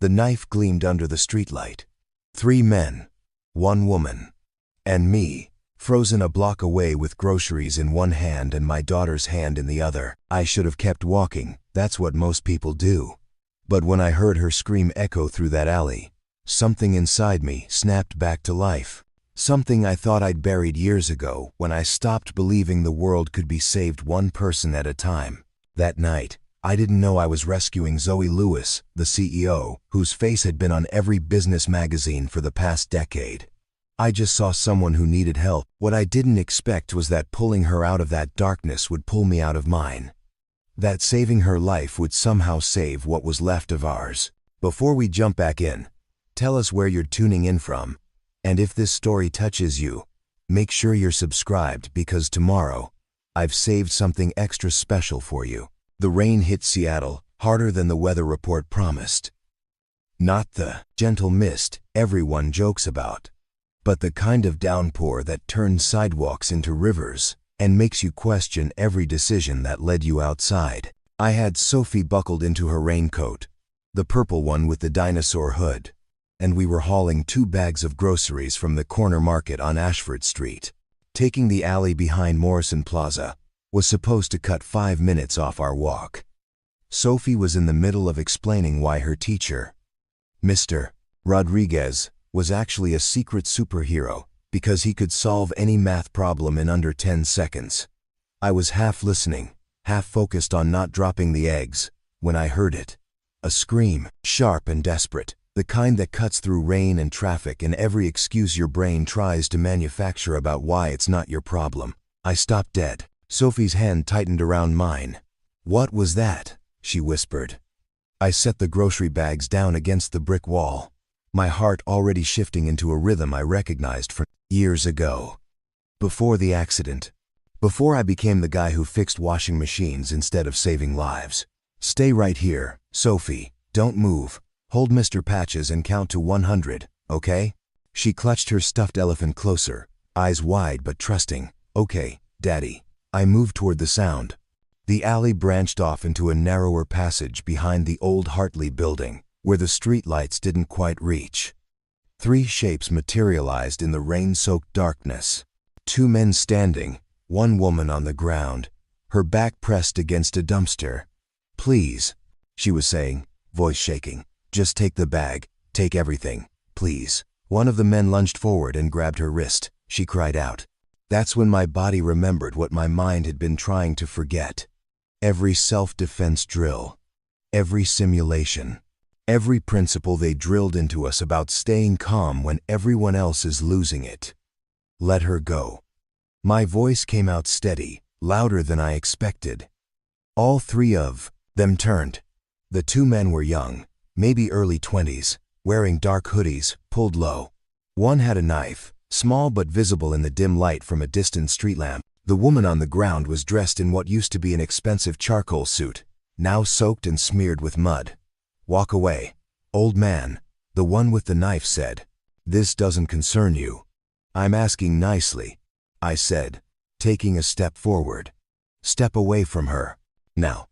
The knife gleamed under the streetlight. 3 men, 1 woman, and me, frozen a block away with groceries in one hand and my daughter's hand in the other. I should have kept walking, that's what most people do. But when I heard her scream echo through that alley, something inside me snapped back to life. Something I thought I'd buried years ago when I stopped believing the world could be saved one person at a time. That night, I didn't know I was rescuing Zoe Lewis, the CEO, whose face had been on every business magazine for the past decade. I just saw someone who needed help. What I didn't expect was that pulling her out of that darkness would pull me out of mine. That saving her life would somehow save what was left of ours. Before we jump back in, tell us where you're tuning in from, and if this story touches you, make sure you're subscribed because tomorrow, I've saved something extra special for you. The rain hit Seattle harder than the weather report promised. Not the gentle mist everyone jokes about, but the kind of downpour that turns sidewalks into rivers and makes you question every decision that led you outside. I had Sophie buckled into her raincoat, the purple one with the dinosaur hood, and we were hauling 2 bags of groceries from the corner market on Ashford Street. Taking the alley behind Morrison Plaza was supposed to cut 5 minutes off our walk. Sophie was in the middle of explaining why her teacher, Mr. Rodriguez, was actually a secret superhero because he could solve any math problem in under 10 seconds. I was half listening, half focused on not dropping the eggs, when I heard it. A scream, sharp and desperate, the kind that cuts through rain and traffic and every excuse your brain tries to manufacture about why it's not your problem. I stopped dead. Sophie's hand tightened around mine. "What was that?" she whispered. I set the grocery bags down against the brick wall, my heart already shifting into a rhythm I recognized from years ago. Before the accident. Before I became the guy who fixed washing machines instead of saving lives. "Stay right here, Sophie. Don't move. Hold Mr. Patches and count to 100, okay?" She clutched her stuffed elephant closer, eyes wide but trusting. "Okay, Daddy." I moved toward the sound. The alley branched off into a narrower passage behind the old Hartley building, where the streetlights didn't quite reach. 3 shapes materialized in the rain-soaked darkness. 2 men standing, 1 woman on the ground, her back pressed against a dumpster. "Please," she was saying, voice shaking. "Just take the bag, take everything, please." One of the men lunged forward and grabbed her wrist. She cried out. That's when my body remembered what my mind had been trying to forget. Every self-defense drill, every simulation, every principle they drilled into us about staying calm when everyone else is losing it. Let her go. My voice came out steady, louder than I expected. All 3 of them turned. The 2 men were young, maybe early 20s, wearing dark hoodies, pulled low. One had a knife, small but visible in the dim light from a distant street lamp. The woman on the ground was dressed in what used to be an expensive charcoal suit, now soaked and smeared with mud. "Walk away, old man," the one with the knife said. "This doesn't concern you." "I'm asking nicely," I said, taking a step forward. "Step away from her, now."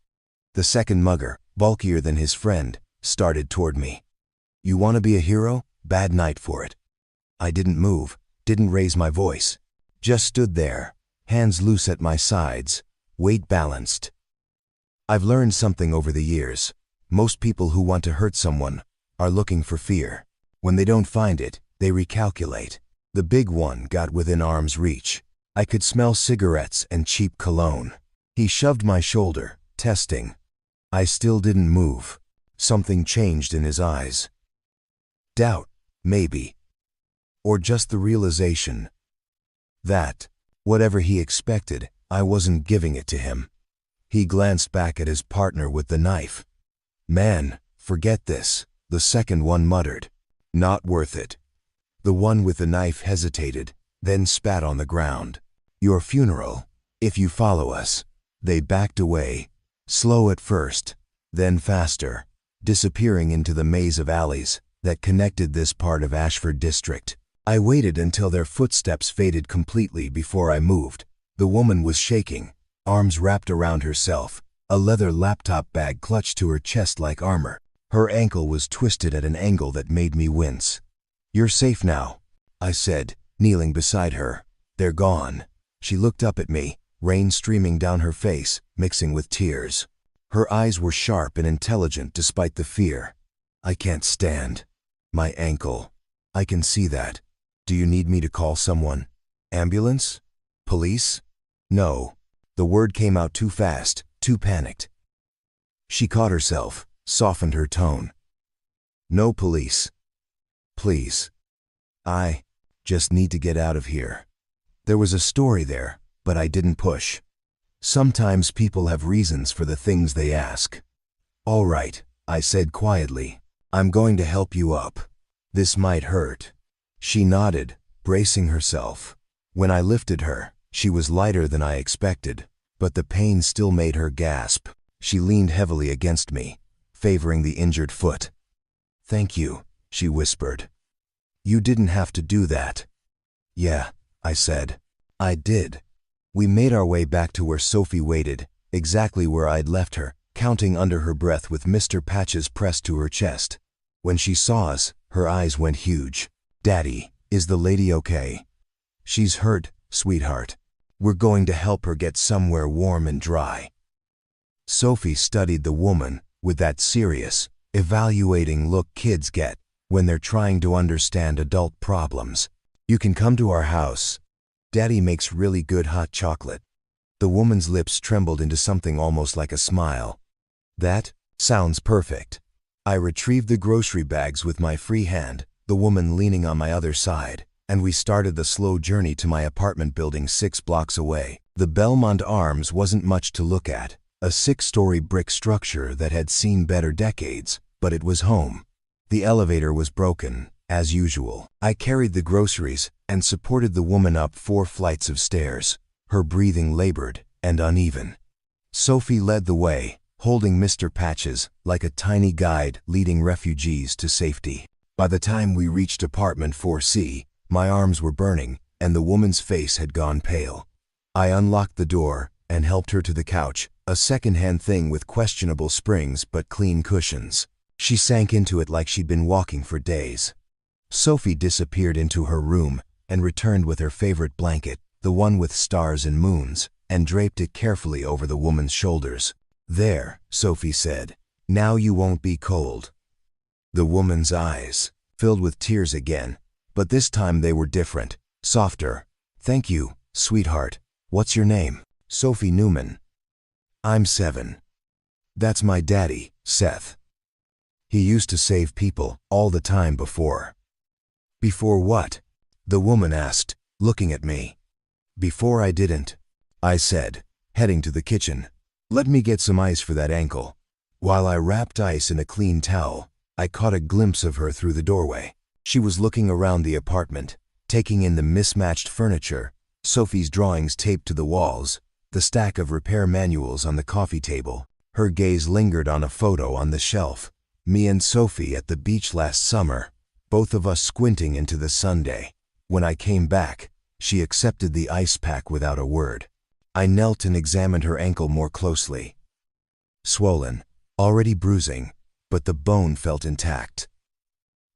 The second mugger, bulkier than his friend, started toward me. "You want to be a hero? Bad night for it." I didn't move, didn't raise my voice. Just stood there, hands loose at my sides, weight balanced. I've learned something over the years. Most people who want to hurt someone are looking for fear. When they don't find it, they recalculate. The big one got within arm's reach. I could smell cigarettes and cheap cologne. He shoved my shoulder, testing. I still didn't move. Something changed in his eyes. Doubt, maybe. Or just the realization that, whatever he expected, I wasn't giving it to him. He glanced back at his partner with the knife. "Man, forget this," the second one muttered. "Not worth it." The one with the knife hesitated, then spat on the ground. "Your funeral, if you follow us." They backed away, slow at first, then faster, disappearing into the maze of alleys that connected this part of Ashford District. I waited until their footsteps faded completely before I moved. The woman was shaking, arms wrapped around herself, a leather laptop bag clutched to her chest like armor. Her ankle was twisted at an angle that made me wince. "You're safe now," I said, kneeling beside her. "They're gone." She looked up at me, rain streaming down her face, mixing with tears. Her eyes were sharp and intelligent despite the fear. "I can't stand my ankle. I can see that. Do you need me to call someone? Ambulance? Police?" "No." The word came out too fast, too panicked. She caught herself, softened her tone. "No police. Please. I just need to get out of here." There was a story there, but I didn't push. Sometimes people have reasons for the things they ask. "All right," I said quietly. "I'm going to help you up. This might hurt." She nodded, bracing herself. When I lifted her, she was lighter than I expected, but the pain still made her gasp. She leaned heavily against me, favoring the injured foot. "Thank you," she whispered. "You didn't have to do that." "Yeah," I said. "I did." We made our way back to where Sophie waited, exactly where I'd left her, counting under her breath with Mr. Patches pressed to her chest. When she saw us, her eyes went huge. "Daddy, is the lady okay?" "She's hurt, sweetheart. We're going to help her get somewhere warm and dry." Sophie studied the woman with that serious, evaluating look kids get when they're trying to understand adult problems. "You can come to our house. Daddy makes really good hot chocolate." The woman's lips trembled into something almost like a smile. "That sounds perfect." I retrieved the grocery bags with my free hand, the woman leaning on my other side, and we started the slow journey to my apartment building 6 blocks away. The Belmont Arms wasn't much to look at, a 6-story brick structure that had seen better decades, but it was home. The elevator was broken, as usual. I carried the groceries and supported the woman up 4 flights of stairs, her breathing labored and uneven. Sophie led the way, holding Mr. Patches like a tiny guide leading refugees to safety. By the time we reached apartment 4C, my arms were burning and the woman's face had gone pale. I unlocked the door and helped her to the couch, a second-hand thing with questionable springs but clean cushions. She sank into it like she'd been walking for days. Sophie disappeared into her room and returned with her favorite blanket, the one with stars and moons, and draped it carefully over the woman's shoulders. "There," Sophie said. "Now you won't be cold." The woman's eyes filled with tears again, but this time they were different, softer. "Thank you, sweetheart. What's your name?" "Sophie Newman." "I'm 7. That's my daddy, Seth. He used to save people all the time before." "Before what?" the woman asked, looking at me. "Before I didn't," I said, heading to the kitchen. "Let me get some ice for that ankle." While I wrapped ice in a clean towel, I caught a glimpse of her through the doorway. She was looking around the apartment, taking in the mismatched furniture, Sophie's drawings taped to the walls, the stack of repair manuals on the coffee table. Her gaze lingered on a photo on the shelf. Me and Sophie at the beach last summer, both of us squinting into the Sunday. When I came back, she accepted the ice pack without a word. I knelt and examined her ankle more closely. Swollen, already bruising, but the bone felt intact.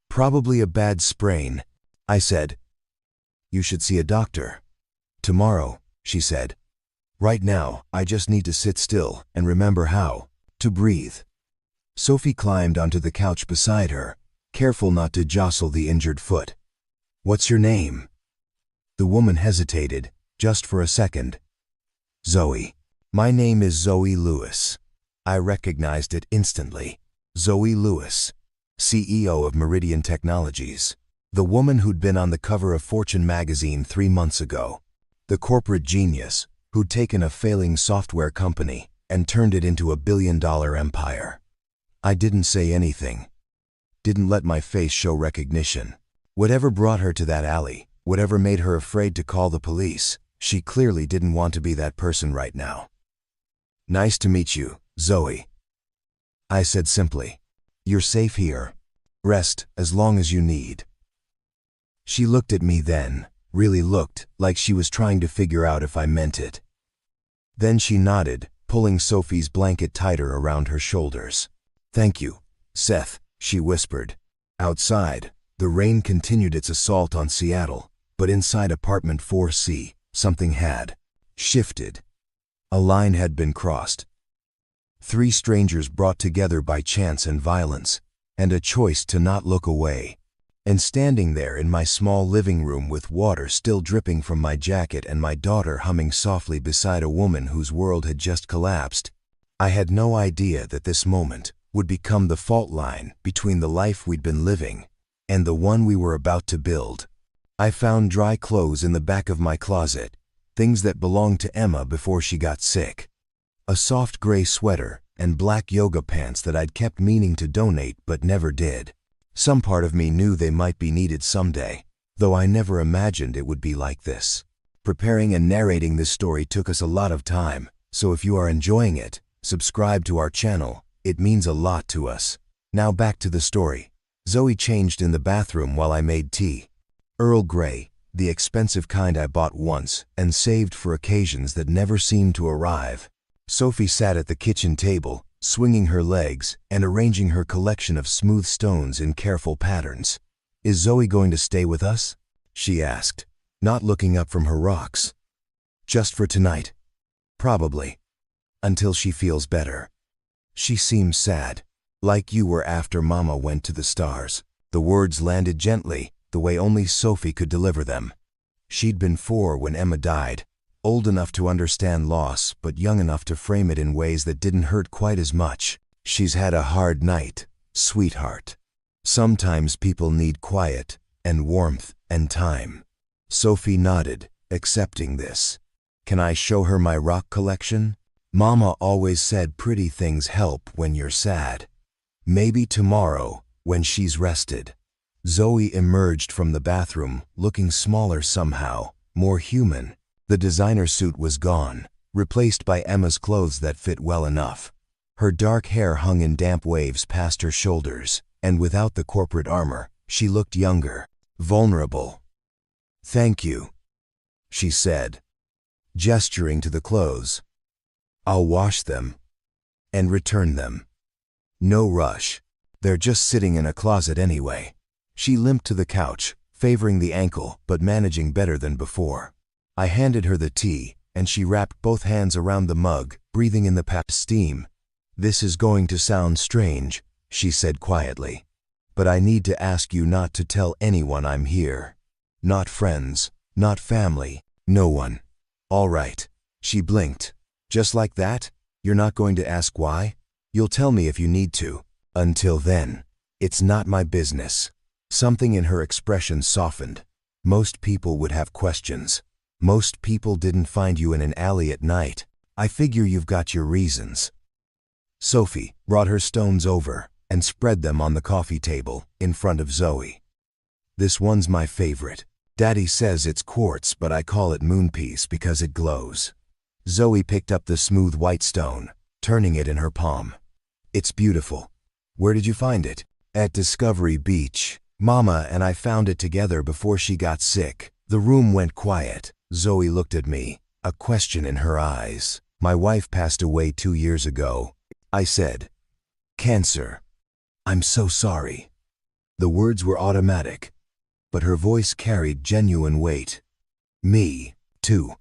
"Probably a bad sprain," I said. "You should see a doctor." "Tomorrow," she said. "Right now, I just need to sit still and remember how to breathe." Sophie climbed onto the couch beside her, careful not to jostle the injured foot. "What's your name?" The woman hesitated, just for a second. "Zoe." "My name is Zoe Lewis." I recognized it instantly. Zoe Lewis, CEO of Meridian Technologies. The woman who'd been on the cover of Fortune magazine 3 months ago. The corporate genius who'd taken a failing software company and turned it into a billion-dollar empire. I didn't say anything. Didn't let my face show recognition. Whatever brought her to that alley, whatever made her afraid to call the police, she clearly didn't want to be that person right now. "Nice to meet you, Zoe," I said simply. "You're safe here. Rest as long as you need." She looked at me then, really looked like she was trying to figure out if I meant it. Then she nodded, pulling Sophie's blanket tighter around her shoulders. "Thank you. Seth, she whispered. Outside, the rain continued its assault on Seattle, but inside apartment 4C, something had shifted. A line had been crossed. 3 strangers brought together by chance and violence, and a choice to not look away. And standing there in my small living room with water still dripping from my jacket and my daughter humming softly beside a woman whose world had just collapsed, I had no idea that this moment would become the fault line between the life we'd been living and the one we were about to build. I found dry clothes in the back of my closet, things that belonged to Emma before she got sick. A soft gray sweater and black yoga pants that I'd kept meaning to donate but never did. Some part of me knew they might be needed someday, though I never imagined it would be like this. Preparing and narrating this story took us a lot of time, so if you are enjoying it, subscribe to our channel. It means a lot to us. Now back to the story. Zoe changed in the bathroom while I made tea. Earl Grey, the expensive kind I bought once and saved for occasions that never seemed to arrive. Sophie sat at the kitchen table, swinging her legs and arranging her collection of smooth stones in careful patterns. "Is Zoe going to stay with us?" she asked, not looking up from her rocks. "Just for tonight. Probably. Until she feels better. She seems sad. Like you were after Mama went to the stars." The words landed gently, the way only Sophie could deliver them. She'd been 4 when Emma died, old enough to understand loss, but young enough to frame it in ways that didn't hurt quite as much. "She's had a hard night, sweetheart. Sometimes people need quiet and warmth and time." Sophie nodded, accepting this. "Can I show her my rock collection? Mama always said pretty things help when you're sad. Maybe tomorrow, when she's rested." Zoe emerged from the bathroom, looking smaller somehow, more human. The designer suit was gone, replaced by Emma's clothes that fit well enough. Her dark hair hung in damp waves past her shoulders, and without the corporate armor, she looked younger, vulnerable. "Thank you," she said, gesturing to the clothes. "I'll wash them and return them. No rush. They're just sitting in a closet anyway." She limped to the couch, favoring the ankle but managing better than before. I handed her the tea, and she wrapped both hands around the mug, breathing in the steam. "This is going to sound strange," she said quietly, "but I need to ask you not to tell anyone I'm here. Not friends, not family, no one. All right." She blinked. "Just like that? You're not going to ask why? You'll tell me if you need to. Until then, it's not my business." Something in her expression softened. Most people would have questions. Most people didn't find you in an alley at night. I figure you've got your reasons. Sophie brought her stones over and spread them on the coffee table in front of Zoe. "This one's my favorite. Daddy says it's quartz, but I call it moonpiece because it glows." Zoe picked up the smooth white stone, turning it in her palm. "It's beautiful. Where did you find it?" "At Discovery Beach. Mama and I found it together before she got sick." The room went quiet. Zoe looked at me, a question in her eyes. "My wife passed away 2 years ago," I said. "Cancer. I'm so sorry." The words were automatic, but her voice carried genuine weight. "Me, too."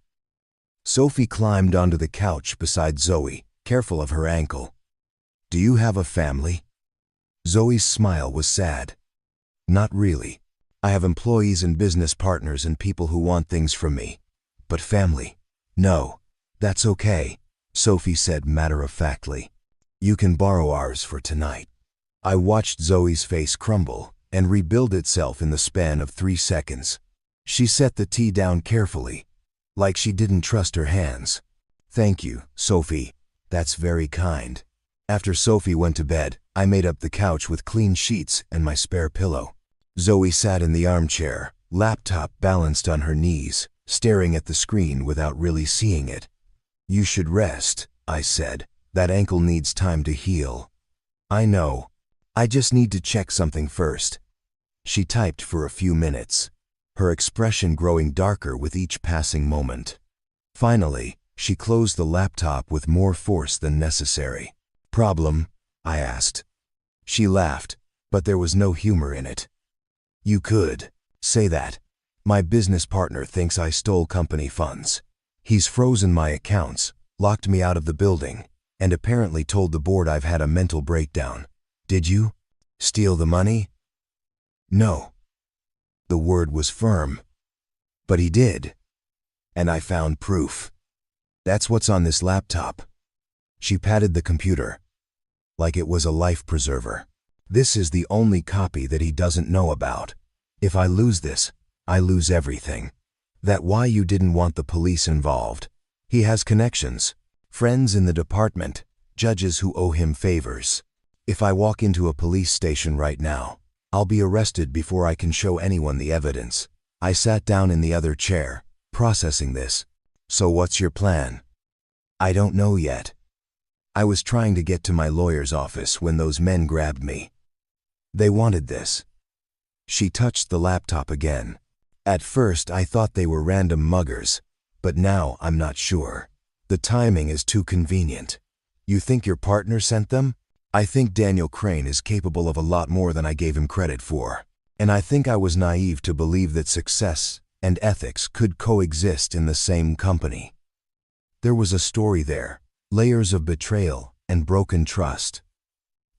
Sophie climbed onto the couch beside Zoe, careful of her ankle. "Do you have a family?" Zoe's smile was sad. "Not really. I have employees and business partners and people who want things from me. But family? No. That's okay," Sophie said matter-of-factly. "You can borrow ours for tonight." I watched Zoe's face crumble and rebuild itself in the span of 3 seconds. She set the tea down carefully, like she didn't trust her hands. "Thank you, Sophie. That's very kind." After Sophie went to bed, I made up the couch with clean sheets and my spare pillow. Zoe sat in the armchair, laptop balanced on her knees, staring at the screen without really seeing it. "You should rest," I said. "That ankle needs time to heal." "I know. I just need to check something first." She typed for a few minutes, her expression growing darker with each passing moment. Finally, she closed the laptop with more force than necessary. "Problem?" I asked. She laughed, but there was no humor in it. You could say that. My business partner thinks I stole company funds. He's frozen my accounts, locked me out of the building, and apparently told the board I've had a mental breakdown. Did you steal the money? No. The word was firm. But he did. And I found proof. That's what's on this laptop. She patted the computer, like it was a life preserver. This is the only copy that he doesn't know about. If I lose this, I lose everything. That's why you didn't want the police involved. He has connections, friends in the department, judges who owe him favors. If I walk into a police station right now, I'll be arrested before I can show anyone the evidence. I sat down in the other chair, processing this. So what's your plan? I don't know yet. I was trying to get to my lawyer's office when those men grabbed me. They wanted this. She touched the laptop again. At first I thought they were random muggers, but now I'm not sure. The timing is too convenient. You think your partner sent them? I think Daniel Crane is capable of a lot more than I gave him credit for. And I think I was naive to believe that success and ethics could coexist in the same company. There was a story there, layers of betrayal and broken trust.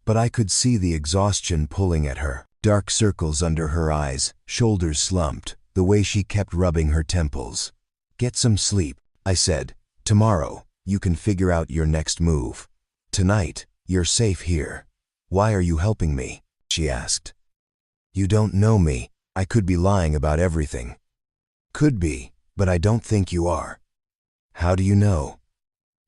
But I could see the exhaustion pulling at her, dark circles under her eyes, shoulders slumped, the way she kept rubbing her temples. Get some sleep, I said. Tomorrow, you can figure out your next move. Tonight, you're safe here. Why are you helping me? She asked. You don't know me. I could be lying about everything. Could be, but I don't think you are. How do you know?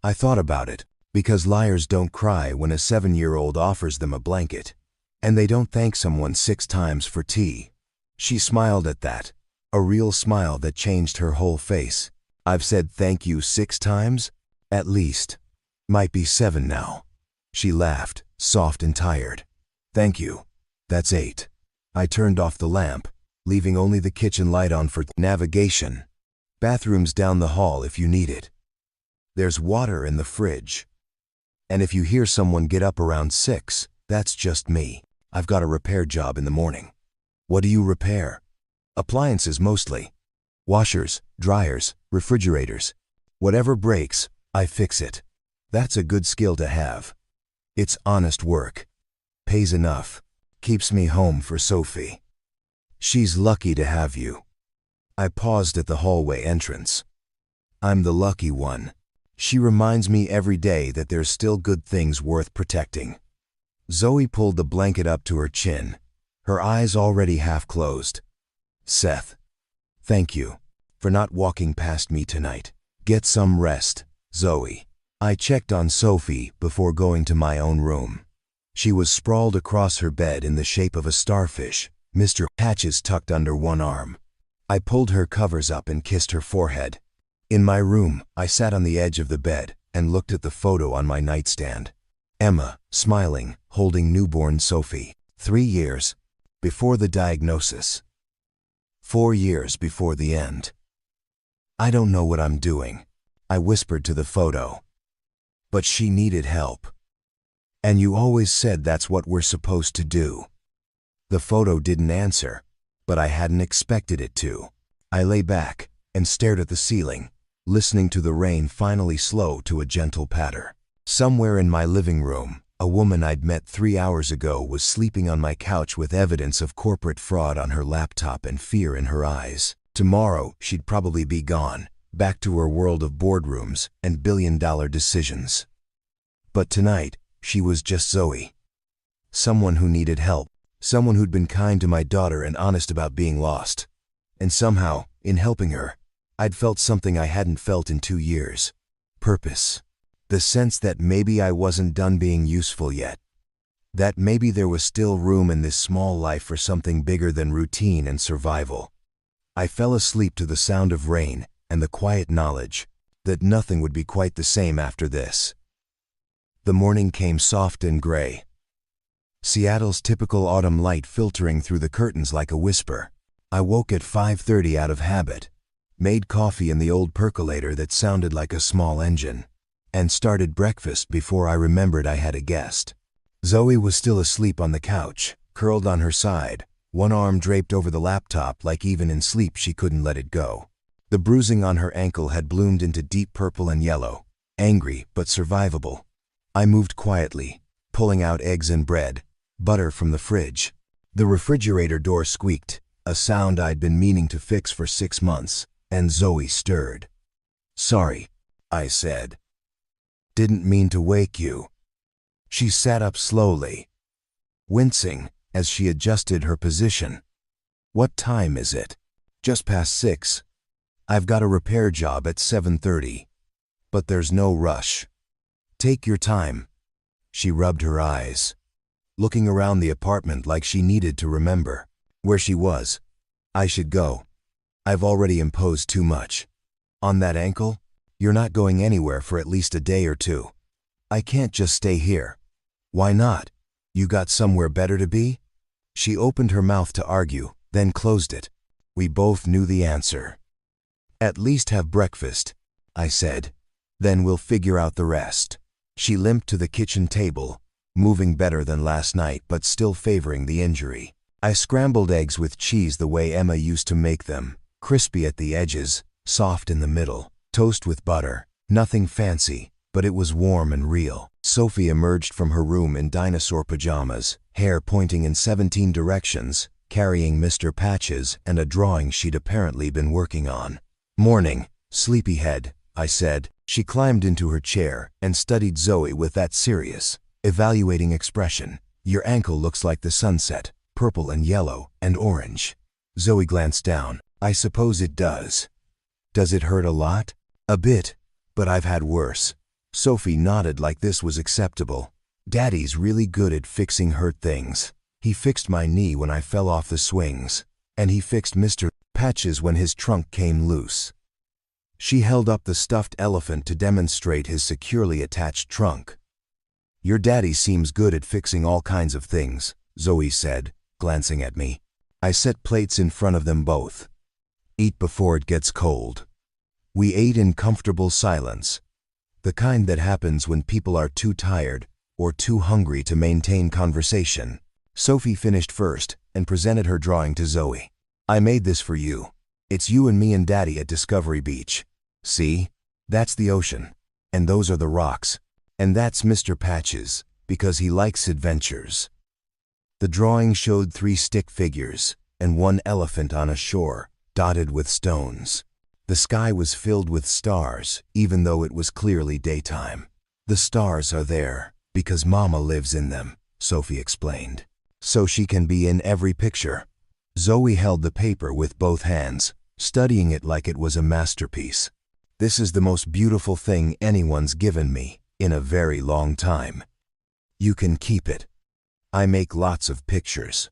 I thought about it, because liars don't cry when a 7-year-old offers them a blanket, and they don't thank someone 6 times for tea. She smiled at that, a real smile that changed her whole face. I've said thank you 6 times? At least. Might be 7 now. She laughed, soft and tired. Thank you. That's 8. I turned off the lamp, leaving only the kitchen light on for navigation. Bathroom's down the hall if you need it. There's water in the fridge. And if you hear someone get up around 6, that's just me. I've got a repair job in the morning. What do you repair? Appliances mostly. Washers, dryers, refrigerators. Whatever breaks, I fix it. That's a good skill to have. It's honest work. Pays enough. Keeps me home for Sophie. She's lucky to have you. I paused at the hallway entrance. I'm the lucky one. She reminds me every day that there's still good things worth protecting. Zoe pulled the blanket up to her chin, her eyes already half closed. Seth, thank you for not walking past me tonight. Get some rest, Zoe. I checked on Sophie before going to my own room. She was sprawled across her bed in the shape of a starfish, Mr. Hatches tucked under one arm. I pulled her covers up and kissed her forehead. In my room, I sat on the edge of the bed and looked at the photo on my nightstand. Emma, smiling, holding newborn Sophie. 3 years before the diagnosis. 4 years before the end. I don't know what I'm doing, I whispered to the photo. But she needed help. And you always said that's what we're supposed to do. The photo didn't answer, but I hadn't expected it to. I lay back and stared at the ceiling, listening to the rain finally slow to a gentle patter. Somewhere in my living room, a woman I'd met 3 hours ago was sleeping on my couch with evidence of corporate fraud on her laptop and fear in her eyes. Tomorrow, she'd probably be gone, back to her world of boardrooms and billion-dollar decisions. But tonight, she was just Zoe. Someone who needed help. Someone who'd been kind to my daughter and honest about being lost. And somehow, in helping her, I'd felt something I hadn't felt in 2 years. Purpose. The sense that maybe I wasn't done being useful yet. That maybe there was still room in this small life for something bigger than routine and survival. I fell asleep to the sound of rain and the quiet knowledge that nothing would be quite the same after this. The morning came soft and gray. Seattle's typical autumn light filtering through the curtains like a whisper. I woke at 5:30 out of habit, made coffee in the old percolator that sounded like a small engine, and started breakfast before I remembered I had a guest. Zoe was still asleep on the couch, curled on her side, one arm draped over the laptop like even in sleep she couldn't let it go. The bruising on her ankle had bloomed into deep purple and yellow, angry but survivable. I moved quietly, pulling out eggs and bread, butter from the fridge. The refrigerator door squeaked, a sound I'd been meaning to fix for 6 months, and Zoe stirred. "Sorry," I said. "Didn't mean to wake you." She sat up slowly, wincing as she adjusted her position. "What time is it?" "Just past 6. I've got a repair job at 7:30. But there's no rush. Take your time." She rubbed her eyes, looking around the apartment like she needed to remember where she was. "I should go. I've already imposed too much. On that ankle, you're not going anywhere for at least a day or 2. I can't just stay here." "Why not? You got somewhere better to be?" She opened her mouth to argue, then closed it. We both knew the answer. "At least have breakfast," I said. "Then we'll figure out the rest." She limped to the kitchen table, moving better than last night but still favoring the injury. I scrambled eggs with cheese the way Emma used to make them, crispy at the edges, soft in the middle, toast with butter. Nothing fancy, but it was warm and real. Sophie emerged from her room in dinosaur pajamas, hair pointing in 17 directions, carrying Mr. Patches and a drawing she'd apparently been working on. "Morning, sleepyhead," I said. She climbed into her chair and studied Zoe with that serious, evaluating expression. "Your ankle looks like the sunset, purple and yellow and orange." Zoe glanced down. "I suppose it does. Does it hurt a lot?" "A bit, but I've had worse." Sophie nodded like this was acceptable. "Daddy's really good at fixing hurt things. He fixed my knee when I fell off the swings, and he fixed Mr. Patches when his trunk came loose." She held up the stuffed elephant to demonstrate his securely attached trunk. "Your daddy seems good at fixing all kinds of things," Zoe said, glancing at me. I set plates in front of them both. "Eat before it gets cold." We ate in comfortable silence, the kind that happens when people are too tired or too hungry to maintain conversation. Sophie finished first and presented her drawing to Zoe. "I made this for you. It's you and me and Daddy at Discovery Beach. See? That's the ocean. And those are the rocks. And that's Mr. Patches, because he likes adventures." The drawing showed 3 stick figures and 1 elephant on a shore, dotted with stones. The sky was filled with stars, even though it was clearly daytime. "The stars are there because Mama lives in them," Sophie explained. "So she can be in every picture." Zoe held the paper with both hands, studying it like it was a masterpiece. "This is the most beautiful thing anyone's given me in a very long time. You can keep it. I make lots of pictures."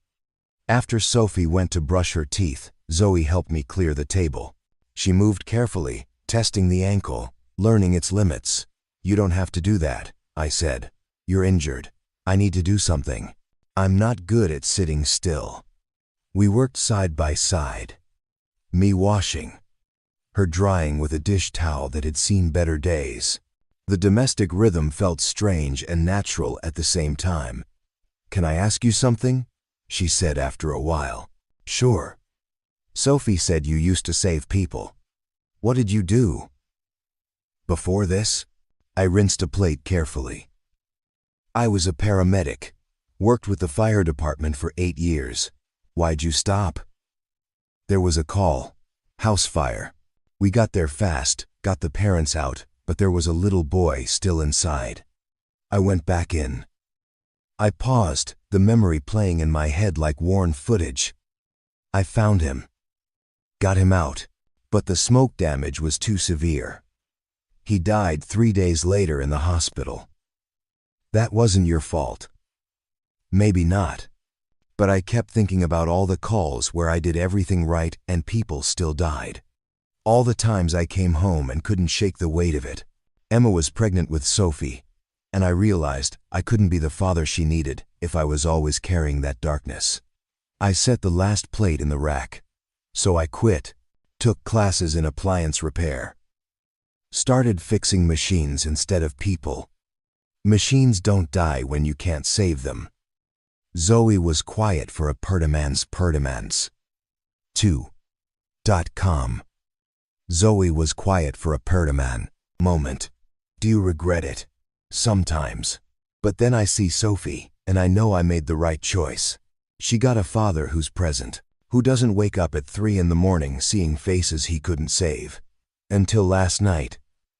After Sophie went to brush her teeth, Zoe helped me clear the table. She moved carefully, testing the ankle, learning its limits. "You don't have to do that," I said. "You're injured. I need to do something. I'm not good at sitting still." We worked side by side, me washing, her drying with a dish towel that had seen better days. The domestic rhythm felt strange and natural at the same time. "Can I ask you something?" she said after a while. "Sure." "Sophie said you used to save people. What did you do?" "Before this?" I rinsed a plate carefully. "I was a paramedic. Worked with the fire department for 8 years. Why'd you stop?" "There was a call. House fire. We got there fast, got the parents out, but there was a little boy still inside. I went back in." I paused, the memory playing in my head like worn footage. "I found him. Got him out. But the smoke damage was too severe. He died 3 days later in the hospital. That wasn't your fault." "Maybe not. But I kept thinking about all the calls where I did everything right and people still died. All the times I came home and couldn't shake the weight of it. Emma was pregnant with Sophie, and I realized I couldn't be the father she needed if I was always carrying that darkness. I set the last plate in the rack. So I quit, took classes in appliance repair. Started fixing machines instead of people. Machines don't die when you can't save them. Zoe was quiet for a pertimans. 2.com. Zoe was quiet for a pertiman moment. Do you regret it? Sometimes. But then I see Sophie, and I know I made the right choice. She got a father who's present, who doesn't wake up at 3 in the morning seeing faces he couldn't save. Until last night,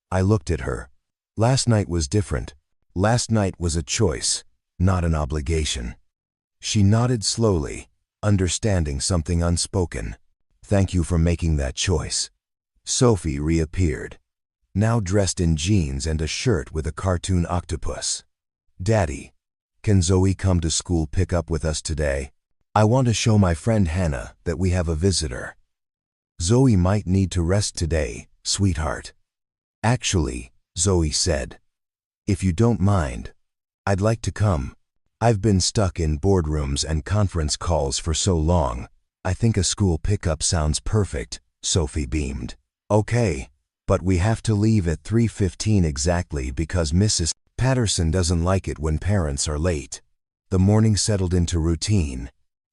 I looked at her. Last night was different. Last night was a choice, not an obligation. She nodded slowly, understanding something unspoken. Thank you for making that choice. Sophie reappeared, now dressed in jeans and a shirt with a cartoon octopus. Daddy, can Zoe come to school pick up with us today? I want to show my friend Hannah that we have a visitor. Zoe might need to rest today, sweetheart. Actually, Zoe said, if you don't mind, I'd like to come. I've been stuck in boardrooms and conference calls for so long. I think a school pickup sounds perfect, Sophie beamed. Okay, but we have to leave at 3:15 exactly because Mrs. Patterson doesn't like it when parents are late. The morning settled into routine.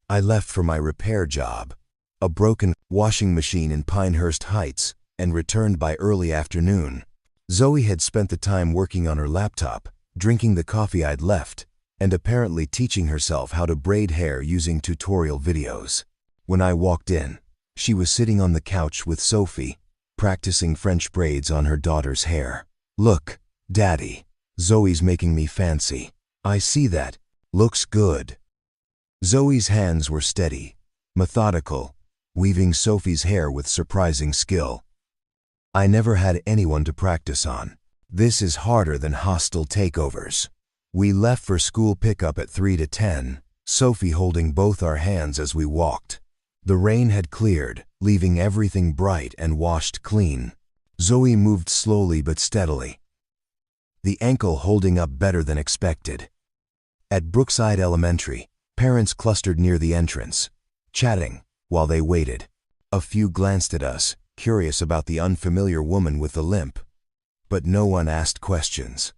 I left for my repair job, a broken washing machine in Pinehurst Heights, and returned by early afternoon. Zoe had spent the time working on her laptop, drinking the coffee I'd left, and apparently teaching herself how to braid hair using tutorial videos. When I walked in, she was sitting on the couch with Sophie, practicing French braids on her daughter's hair. Look, Daddy, Zoe's making me fancy. I see that. Looks good. Zoe's hands were steady, methodical, weaving Sophie's hair with surprising skill. I never had anyone to practice on. This is harder than hostile takeovers. We left for school pickup at 3 to 10, Sophie holding both our hands as we walked. The rain had cleared, leaving everything bright and washed clean. Zoe moved slowly but steadily, the ankle holding up better than expected. At Brookside Elementary, parents clustered near the entrance, chatting while they waited. A few glanced at us, curious about the unfamiliar woman with the limp, but no one asked questions.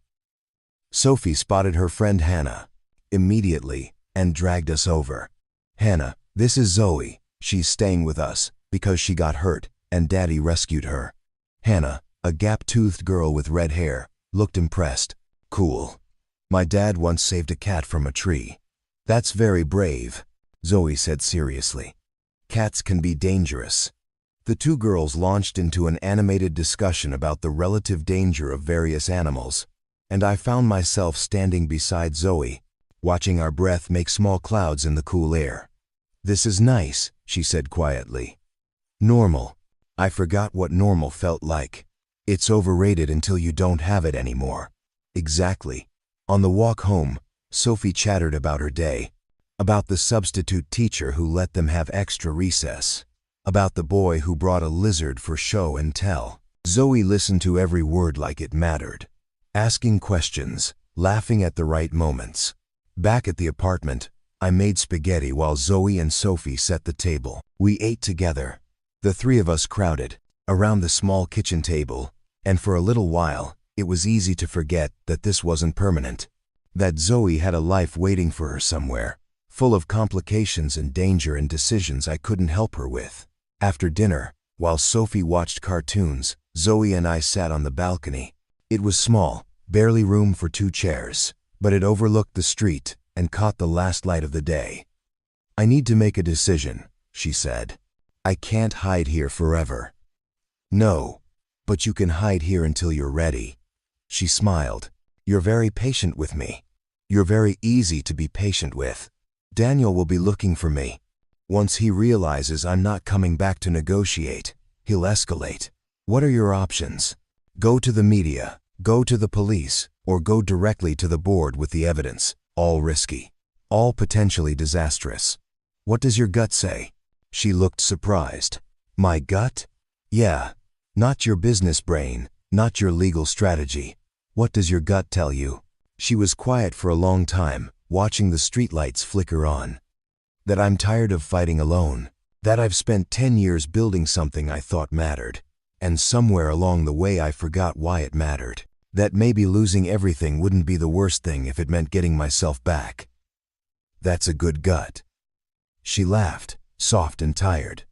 Sophie spotted her friend Hannah immediately and dragged us over. Hannah, this is Zoe. She's staying with us because she got hurt and Daddy rescued her. Hannah, a gap-toothed girl with red hair, looked impressed. Cool. My dad once saved a cat from a tree. That's very brave, Zoe said seriously. Cats can be dangerous. The two girls launched into an animated discussion about the relative danger of various animals, and I found myself standing beside Zoe, watching our breath make small clouds in the cool air. This is nice, she said quietly. Normal. I forgot what normal felt like. It's overrated until you don't have it anymore. Exactly. On the walk home, Sophie chattered about her day, about the substitute teacher who let them have extra recess, about the boy who brought a lizard for show and tell. Zoe listened to every word like it mattered, asking questions, laughing at the right moments. Back at the apartment, I made spaghetti while Zoe and Sophie set the table. We ate together, the three of us crowded around the small kitchen table, and for a little while, it was easy to forget that this wasn't permanent, that Zoe had a life waiting for her somewhere, full of complications and danger and decisions I couldn't help her with. After dinner, while Sophie watched cartoons, Zoe and I sat on the balcony. It was small, barely room for 2 chairs, but it overlooked the street and caught the last light of the day. I need to make a decision, she said. I can't hide here forever. No, but you can hide here until you're ready. She smiled. You're very patient with me. You're very easy to be patient with. Daniel will be looking for me. Once he realizes I'm not coming back to negotiate, he'll escalate. What are your options? Go to the media, go to the police, or go directly to the board with the evidence. All risky. All potentially disastrous. What does your gut say? She looked surprised. My gut? Yeah. Not your business brain, not your legal strategy. What does your gut tell you? She was quiet for a long time, watching the streetlights flicker on. That I'm tired of fighting alone. That I've spent 10 years building something I thought mattered. And somewhere along the way I forgot why it mattered. That maybe losing everything wouldn't be the worst thing if it meant getting myself back. That's a good gut. She laughed, soft and tired.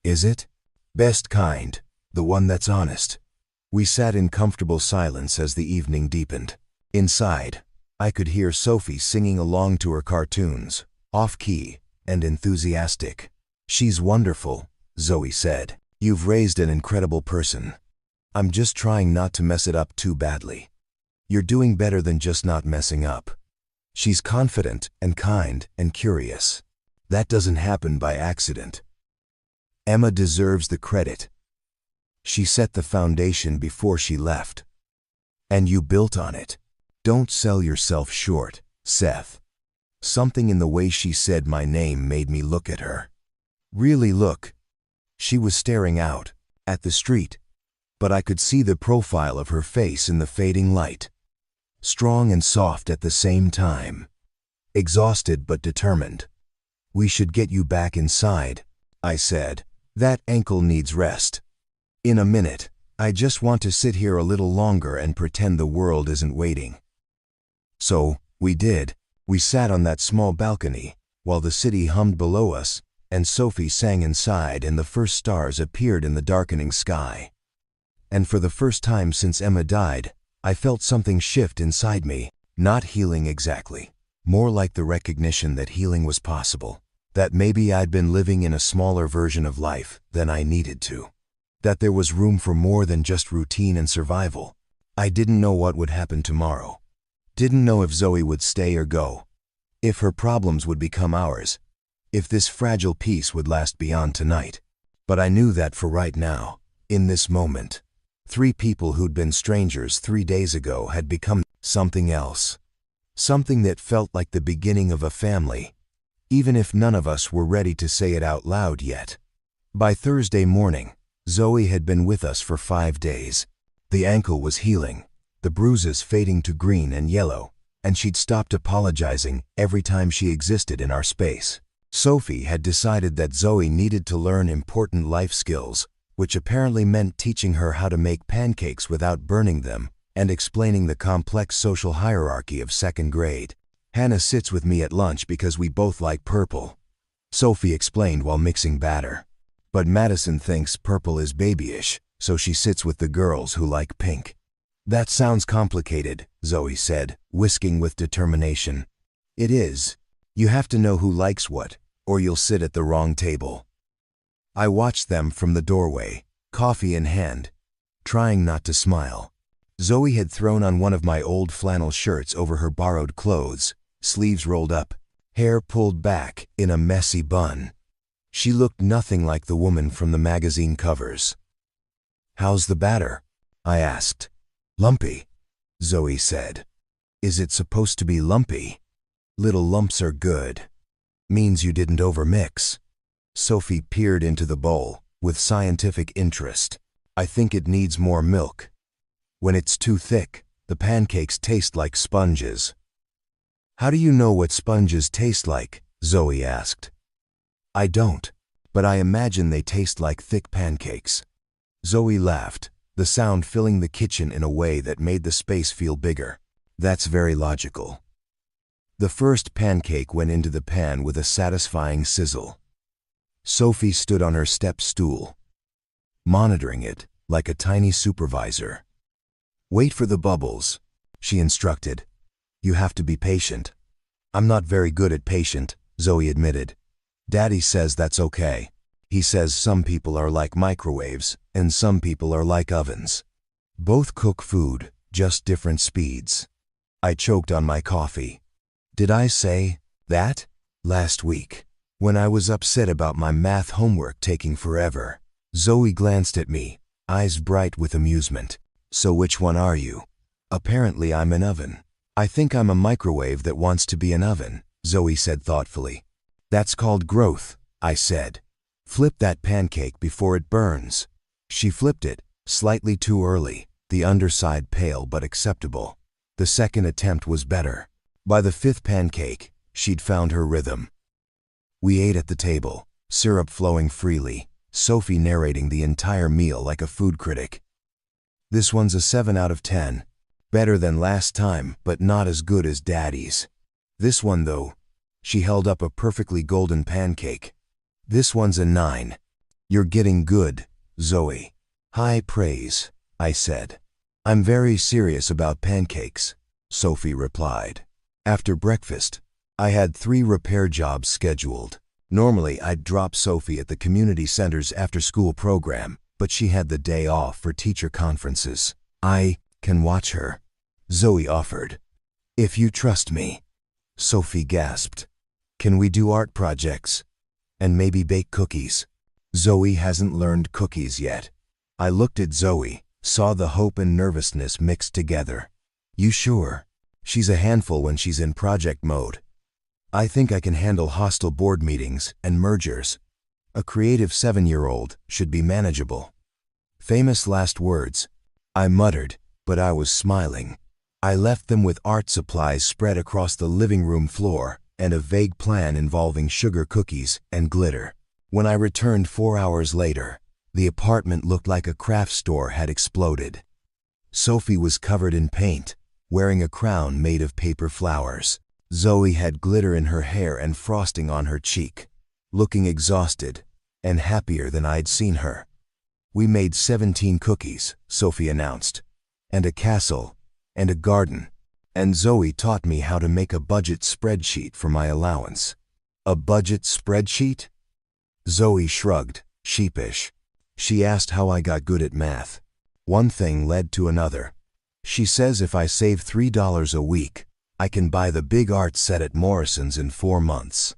Is it? Best kind, the one that's honest. We sat in comfortable silence as the evening deepened. Inside, I could hear Sophie singing along to her cartoons, off-key and enthusiastic. She's wonderful, Zoe said. You've raised an incredible person. I'm just trying not to mess it up too badly. You're doing better than just not messing up. She's confident and kind and curious. That doesn't happen by accident. Emma deserves the credit. She set the foundation before she left. And you built on it. Don't sell yourself short, Seth. Something in the way she said my name made me look at her. Really look. She was staring out, at the street, but I could see the profile of her face in the fading light. Strong and soft at the same time. Exhausted but determined. We should get you back inside, I said. That ankle needs rest. In a minute, I just want to sit here a little longer and pretend the world isn't waiting. So, we did. We sat on that small balcony, while the city hummed below us, and Sophie sang inside and the first stars appeared in the darkening sky. And for the first time since Emma died, I felt something shift inside me, not healing exactly, more like the recognition that healing was possible, that maybe I'd been living in a smaller version of life than I needed to, that there was room for more than just routine and survival. I didn't know what would happen tomorrow. Didn't know if Zoe would stay or go, if her problems would become ours, if this fragile peace would last beyond tonight. But I knew that for right now, in this moment, 3 people who'd been strangers 3 days ago had become something else. Something that felt like the beginning of a family, even if none of us were ready to say it out loud yet. By Thursday morning, Zoe had been with us for 5 days. The ankle was healing, the bruises fading to green and yellow, and she'd stopped apologizing every time she existed in our space. Sophie had decided that Zoe needed to learn important life skills, which apparently meant teaching her how to make pancakes without burning them and explaining the complex social hierarchy of 2nd grade. Hannah sits with me at lunch because we both like purple, Sophie explained while mixing batter. But Madison thinks purple is babyish, so she sits with the girls who like pink. That sounds complicated, Zoe said, whisking with determination. It is. You have to know who likes what, or you'll sit at the wrong table. I watched them from the doorway, coffee in hand, trying not to smile. Zoe had thrown on one of my old flannel shirts over her borrowed clothes, sleeves rolled up, hair pulled back in a messy bun. She looked nothing like the woman from the magazine covers. How's the batter? I asked. Lumpy, Zoe said. Is it supposed to be lumpy? Little lumps are good. Means you didn't overmix. Sophie peered into the bowl with scientific interest. I think it needs more milk. When it's too thick, the pancakes taste like sponges. How do you know what sponges taste like? Zoe asked. I don't, but I imagine they taste like thick pancakes. Zoe laughed, the sound filling the kitchen in a way that made the space feel bigger. That's very logical. The first pancake went into the pan with a satisfying sizzle. Sophie stood on her step stool, monitoring it like a tiny supervisor. Wait for the bubbles, she instructed. You have to be patient. I'm not very good at patient, Zoe admitted. Daddy says that's okay. He says some people are like microwaves and some people are like ovens. Both cook food, just different speeds. I choked on my coffee. Did I say that? Last week, when I was upset about my math homework taking forever. Zoe glanced at me, eyes bright with amusement. So which one are you? Apparently I'm an oven. I think I'm a microwave that wants to be an oven, Zoe said thoughtfully. That's called growth, I said. Flip that pancake before it burns. She flipped it, slightly too early, the underside pale but acceptable. The second attempt was better. By the 5th pancake, she'd found her rhythm. We ate at the table, syrup flowing freely, Sophie narrating the entire meal like a food critic. This one's a 7 out of 10, Better than last time, but not as good as Daddy's. This one though. She held up a perfectly golden pancake. This one's a 9. You're getting good, Zoe. High praise, I said. I'm very serious about pancakes, Sophie replied. After breakfast, I had 3 repair jobs scheduled. Normally, I'd drop Sophie at the community center's after-school program, but she had the day off for teacher conferences. I can watch her, Zoe offered. If you trust me, Sophie gasped. Can we do art projects? And maybe bake cookies? Zoe hasn't learned cookies yet. I looked at Zoe, saw the hope and nervousness mixed together. You sure? She's a handful when she's in project mode. I think I can handle hostile board meetings and mergers. A creative 7-year-old should be manageable. Famous last words. I muttered, but I was smiling. I left them with art supplies spread across the living room floor and a vague plan involving sugar cookies and glitter. When I returned 4 hours later, the apartment looked like a craft store had exploded. Sophie was covered in paint, wearing a crown made of paper flowers. Zoe had glitter in her hair and frosting on her cheek, looking exhausted and happier than I'd seen her. We made 17 cookies, Sophie announced, and a castle, and a garden, and Zoe taught me how to make a budget spreadsheet for my allowance. A budget spreadsheet? Zoe shrugged, sheepish. She asked how I got good at math. One thing led to another. She says if I save $3 a week, I can buy the big art set at Morrison's in 4 months.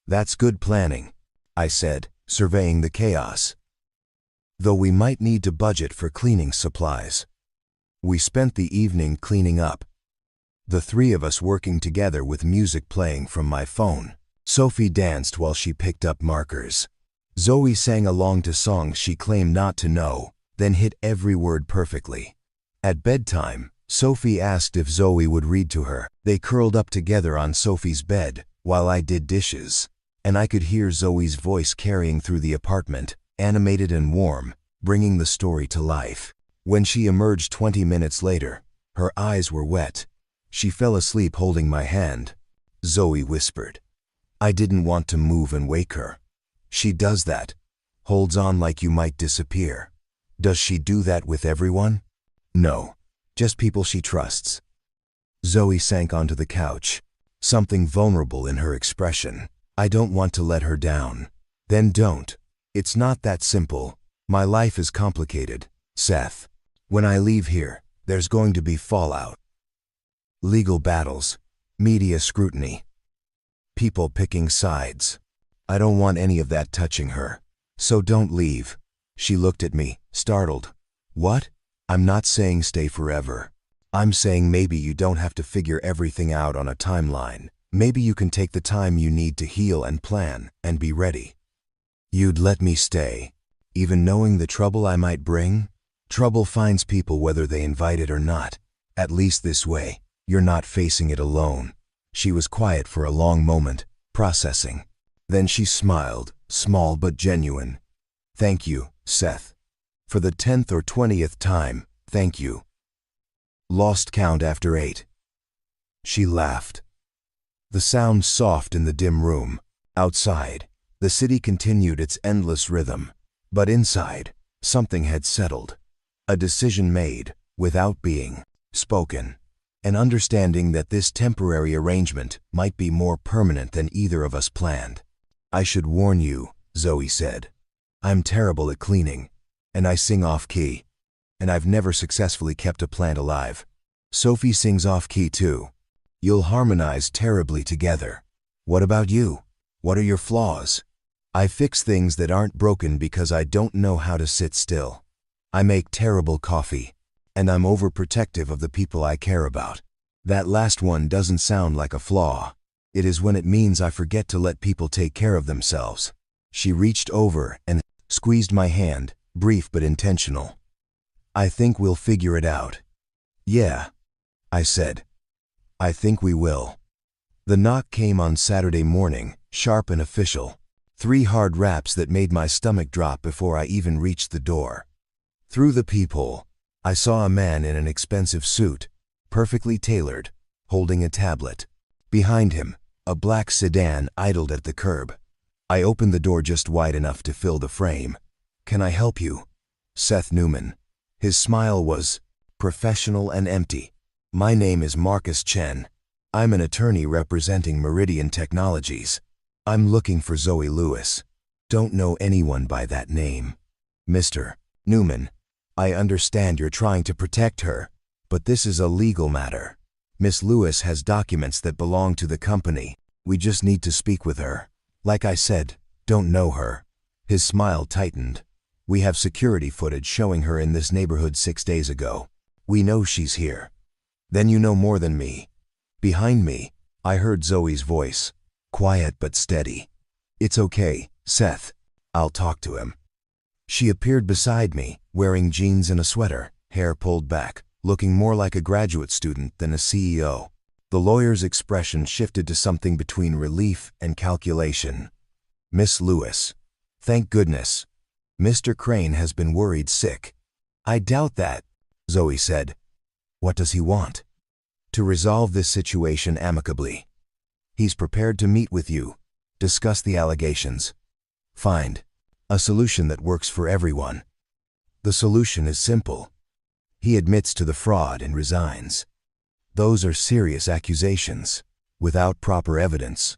That's good planning, I said, surveying the chaos. Though we might need to budget for cleaning supplies. We spent the evening cleaning up, the 3 of us working together with music playing from my phone. Sophie danced while she picked up markers. Zoe sang along to songs she claimed not to know, then hit every word perfectly. At bedtime, Sophie asked if Zoe would read to her. They curled up together on Sophie's bed while I did dishes, and I could hear Zoe's voice carrying through the apartment, animated and warm, bringing the story to life. When she emerged 20 minutes later, her eyes were wet. She fell asleep holding my hand. Zoe whispered. I didn't want to move and wake her. She does that, holds on like you might disappear. Does she do that with everyone? No, just people she trusts. Zoe sank onto the couch, something vulnerable in her expression. I don't want to let her down. Then don't. It's not that simple. My life is complicated, Seth. When I leave here, there's going to be fallout. Legal battles, media scrutiny, people picking sides. I don't want any of that touching her. So don't leave. She looked at me, startled. What? I'm not saying stay forever. I'm saying maybe you don't have to figure everything out on a timeline. Maybe you can take the time you need to heal and plan and be ready. You'd let me stay, even knowing the trouble I might bring? Trouble finds people whether they invite it or not. At least this way, you're not facing it alone. She was quiet for a long moment, processing. Then she smiled, small but genuine. Thank you, Seth. For the 10th or 20th time, thank you. Lost count after 8. She laughed. The sound soft in the dim room. Outside, the city continued its endless rhythm. But inside, something had settled. A decision made, without being spoken. An understanding that this temporary arrangement might be more permanent than either of us planned. I should warn you, Zoe said. I'm terrible at cleaning, and I sing off-key, and I've never successfully kept a plant alive. Sophie sings off-key too. You'll harmonize terribly together. What about you? What are your flaws? I fix things that aren't broken because I don't know how to sit still. I make terrible coffee, and I'm overprotective of the people I care about. That last one doesn't sound like a flaw. It is when it means I forget to let people take care of themselves. She reached over and squeezed my hand, brief but intentional. I think we'll figure it out. Yeah, I said. I think we will. The knock came on Saturday morning, sharp and official. 3 hard raps that made my stomach drop before I even reached the door. Through the peephole, I saw a man in an expensive suit, perfectly tailored, holding a tablet. Behind him, a black sedan idled at the curb. I opened the door just wide enough to fill the frame. "Can I help you?" Seth Newman. His smile was professional and empty. "My name is Marcus Chen. I'm an attorney representing Meridian Technologies. I'm looking for Zoe Lewis. Don't know anyone by that name." "Mr. Newman, I understand you're trying to protect her, but this is a legal matter. Miss Lewis has documents that belong to the company. We just need to speak with her. Like I said, don't know her." His smile tightened. "We have security footage showing her in this neighborhood 6 days ago. We know she's here." "Then you know more than me." Behind me, I heard Zoe's voice, quiet but steady. "It's okay, Seth. I'll talk to him." She appeared beside me, wearing jeans and a sweater, hair pulled back, looking more like a graduate student than a CEO. The lawyer's expression shifted to something between relief and calculation. "Miss Lewis. Thank goodness. Mr. Crane has been worried sick." "I doubt that," Zoe said. "What does he want?" "To resolve this situation amicably. He's prepared to meet with you, discuss the allegations, find a solution that works for everyone. The solution is simple. He admits to the fraud and resigns. Those are serious accusations, without proper evidence.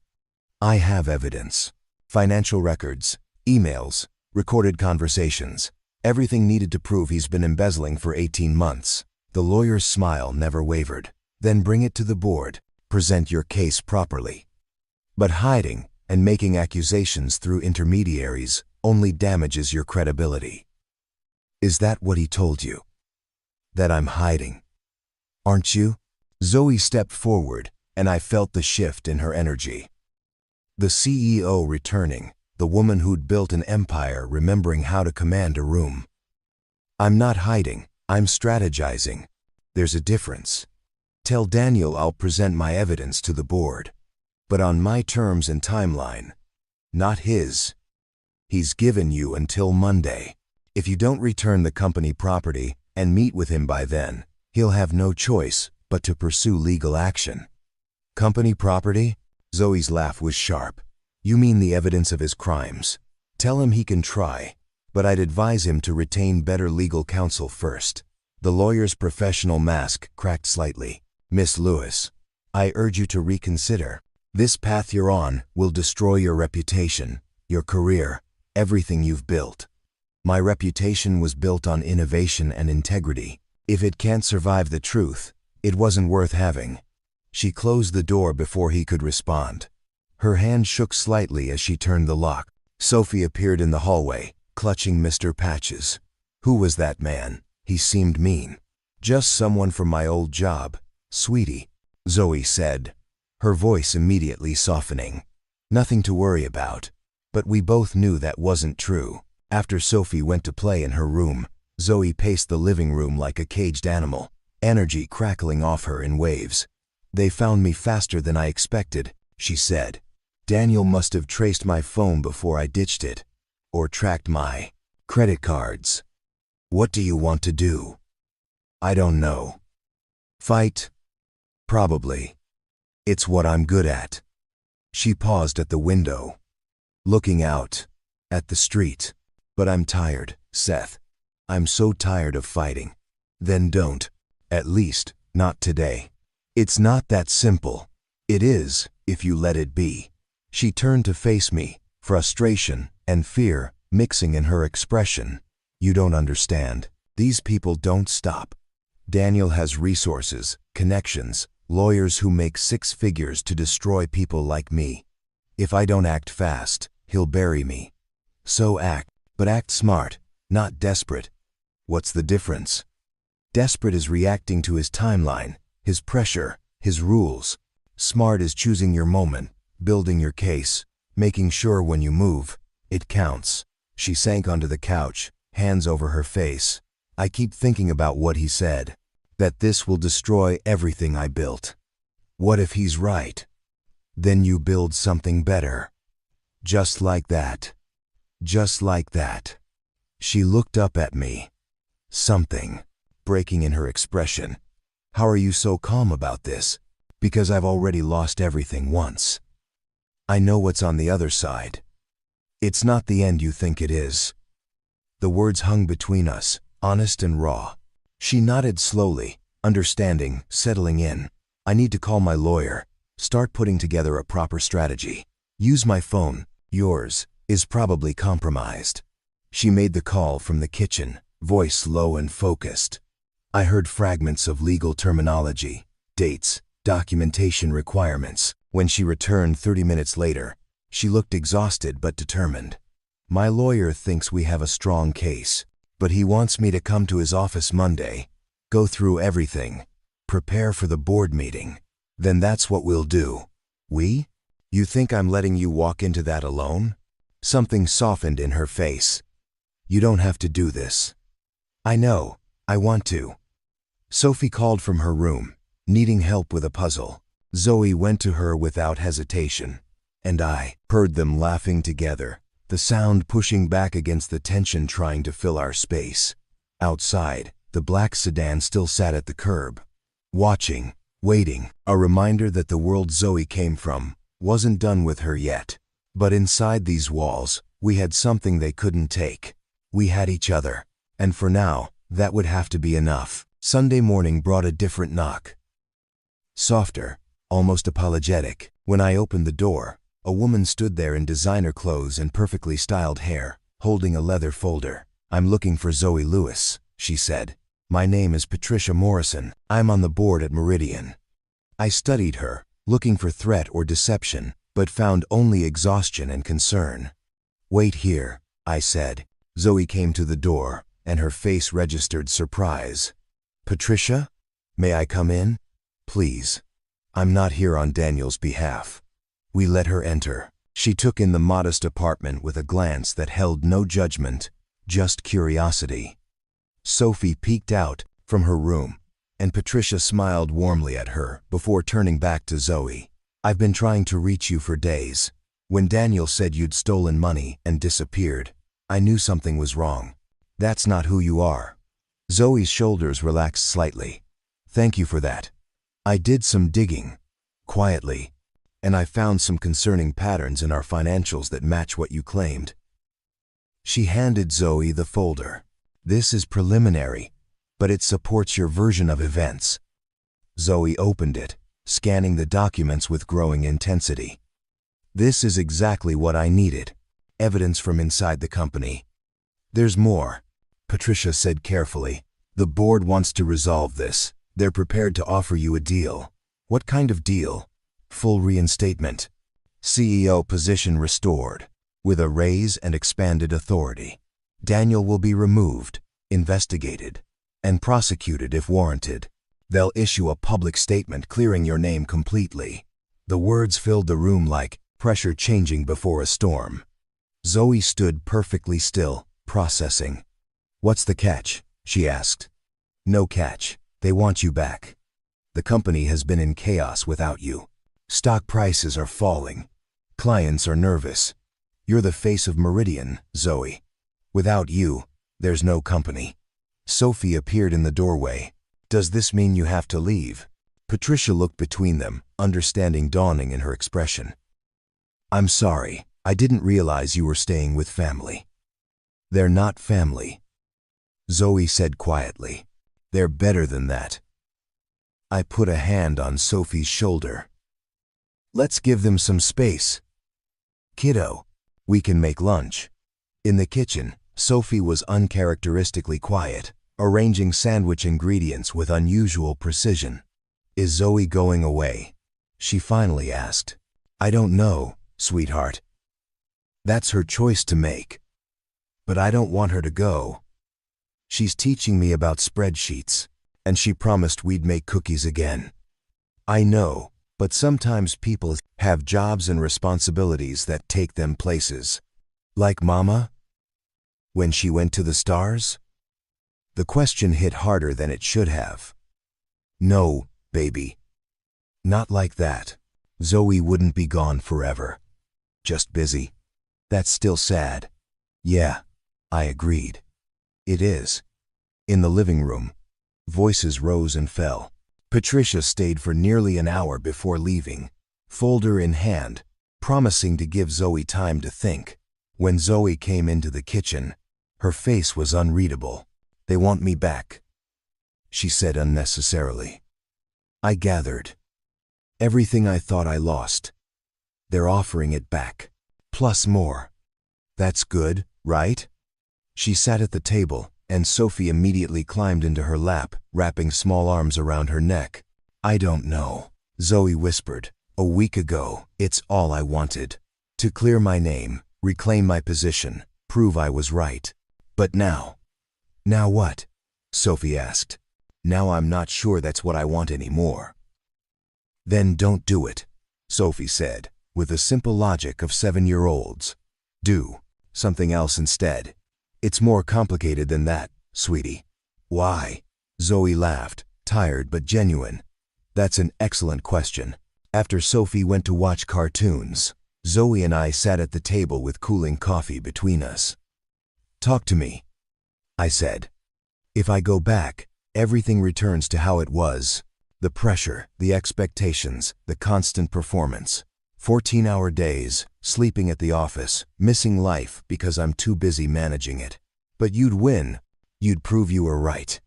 I have evidence. Financial records, emails, recorded conversations, everything needed to prove he's been embezzling for 18 months. The lawyer's smile never wavered. "Then bring it to the board. Present your case properly. But hiding and making accusations through intermediaries only damages your credibility." "Is that what he told you? That I'm hiding? Aren't you?" Zoe stepped forward, and I felt the shift in her energy. The CEO returning, the woman who'd built an empire remembering how to command a room. "I'm not hiding, I'm strategizing. There's a difference. Tell Daniel I'll present my evidence to the board, but on my terms and timeline, not his. He's given you until Monday. If you don't return the company property and meet with him by then, he'll have no choice but to pursue legal action." "Company property?" Zoe's laugh was sharp. "You mean the evidence of his crimes? Tell him he can try, but I'd advise him to retain better legal counsel first." The lawyer's professional mask cracked slightly. "Miss Lewis, I urge you to reconsider. This path you're on will destroy your reputation, your career, everything you've built. My reputation was built on innovation and integrity. If it can't survive the truth, it wasn't worth having." She closed the door before he could respond. Her hand shook slightly as she turned the lock. Sophie appeared in the hallway, clutching Mr. Patches. "Who was that man? He seemed mean." "Just someone from my old job, sweetie," Zoe said, her voice immediately softening. "Nothing to worry about." But we both knew that wasn't true. After Sophie went to play in her room, Zoe paced the living room like a caged animal, energy crackling off her in waves. "They found me faster than I expected," she said. "Daniel must have traced my phone before I ditched it, or tracked my credit cards." "What do you want to do?" "I don't know. Fight? Probably. It's what I'm good at." She paused at the window, looking out at the street. "But I'm tired, Seth. I'm so tired of fighting." "Then don't. At least, not today." "It's not that simple." "It is, if you let it be." She turned to face me, frustration and fear mixing in her expression. "You don't understand. These people don't stop. Daniel has resources, connections, lawyers who make 6 figures to destroy people like me. If I don't act fast, he'll bury me. So act, but act smart, not desperate." "What's the difference?" "Desperate is reacting to his timeline, his pressure, his rules. Smart is choosing your moment, building your case, making sure when you move, it counts." She sank onto the couch, hands over her face. "I keep thinking about what he said, that this will destroy everything I built. What if he's right? Then you build something better. Just like that. Just like that." She looked up at me, something breaking in her expression. How are you so calm about this? Because I've already lost everything once. I know what's on the other side. It's not the end you think it is. The words hung between us, honest and raw. She nodded slowly, understanding, settling in. I need to call my lawyer, start putting together a proper strategy. Use my phone, yours, is probably compromised. She made the call from the kitchen, voice low and focused. I heard fragments of legal terminology, dates, documentation requirements. When she returned 30 minutes later, she looked exhausted but determined. My lawyer thinks we have a strong case, but he wants me to come to his office Monday, go through everything, prepare for the board meeting. Then that's what we'll do. We? You think I'm letting you walk into that alone? Something softened in her face. You don't have to do this. I know, I want to. Sophie called from her room, needing help with a puzzle. Zoe went to her without hesitation, and I heard them laughing together, the sound pushing back against the tension trying to fill our space. Outside, the black sedan still sat at the curb, watching, waiting, a reminder that the world Zoe came from wasn't done with her yet. But inside these walls, we had something they couldn't take. We had each other, and for now, that would have to be enough. Sunday morning brought a different knock. Softer, almost apologetic. When I opened the door, a woman stood there in designer clothes and perfectly styled hair, holding a leather folder. I'm looking for Zoe Lewis, she said. My name is Patricia Morrison. I'm on the board at Meridian. I studied her, looking for threat or deception, but found only exhaustion and concern. Wait here, I said. Zoe came to the door, and her face registered surprise. Patricia? May I come in? Please. I'm not here on Daniel's behalf. We let her enter. She took in the modest apartment with a glance that held no judgment, just curiosity. Sophie peeked out from her room, and Patricia smiled warmly at her before turning back to Zoe. I've been trying to reach you for days. When Daniel said you'd stolen money and disappeared, I knew something was wrong. That's not who you are. Zoe's shoulders relaxed slightly. Thank you for that. I did some digging, quietly, and I found some concerning patterns in our financials that match what you claimed. She handed Zoe the folder. This is preliminary, but it supports your version of events. Zoe opened it, scanning the documents with growing intensity. This is exactly what I needed. Evidence from inside the company. There's more, Patricia said carefully. The board wants to resolve this. They're prepared to offer you a deal. What kind of deal? Full reinstatement. CEO position restored, with a raise and expanded authority. Daniel will be removed, investigated, and prosecuted if warranted. They'll issue a public statement clearing your name completely. The words filled the room like pressure changing before a storm. Zoe stood perfectly still, processing. What's the catch? She asked. No catch. They want you back. The company has been in chaos without you. Stock prices are falling. Clients are nervous. You're the face of Meridian, Zoe. Without you, there's no company. Sophie appeared in the doorway. Does this mean you have to leave? Patricia looked between them, understanding dawning in her expression. I'm sorry, I didn't realize you were staying with family. They're not family, Zoe said quietly. They're better than that. I put a hand on Sophie's shoulder. Let's give them some space. Kiddo, we can make lunch. In the kitchen, Sophie was uncharacteristically quiet, arranging sandwich ingredients with unusual precision. Is Zoe going away? She finally asked. I don't know, sweetheart. That's her choice to make. But I don't want her to go. She's teaching me about spreadsheets, and she promised we'd make cookies again. I know, but sometimes people have jobs and responsibilities that take them places. Like Mama? When she went to the stars? The question hit harder than it should have. No, baby. Not like that. Zoe wouldn't be gone forever. Just busy. That's still sad. Yeah, I agreed. It is. In the living room, voices rose and fell. Patricia stayed for nearly an hour before leaving, folder in hand, promising to give Zoe time to think. When Zoe came into the kitchen, her face was unreadable. "They want me back," she said unnecessarily. I gathered. Everything I thought I lost. They're offering it back. Plus more. That's good, right? She sat at the table, and Sophie immediately climbed into her lap, wrapping small arms around her neck. "I don't know," Zoe whispered. "A week ago, it's all I wanted. To clear my name, reclaim my position, prove I was right. But now..." "Now what?" Sophie asked. "Now I'm not sure that's what I want anymore." "Then don't do it," Sophie said, with the simple logic of 7-year-olds. "Do something else instead. It's more complicated than that, sweetie." "Why?" Zoe laughed, tired but genuine. "That's an excellent question." After Sophie went to watch cartoons, Zoe and I sat at the table with cooling coffee between us. "Talk to me," I said. "If I go back, everything returns to how it was. The pressure, the expectations, the constant performance. 14-hour days, sleeping at the office, missing life because I'm too busy managing it. But you'd win. You'd prove you were right."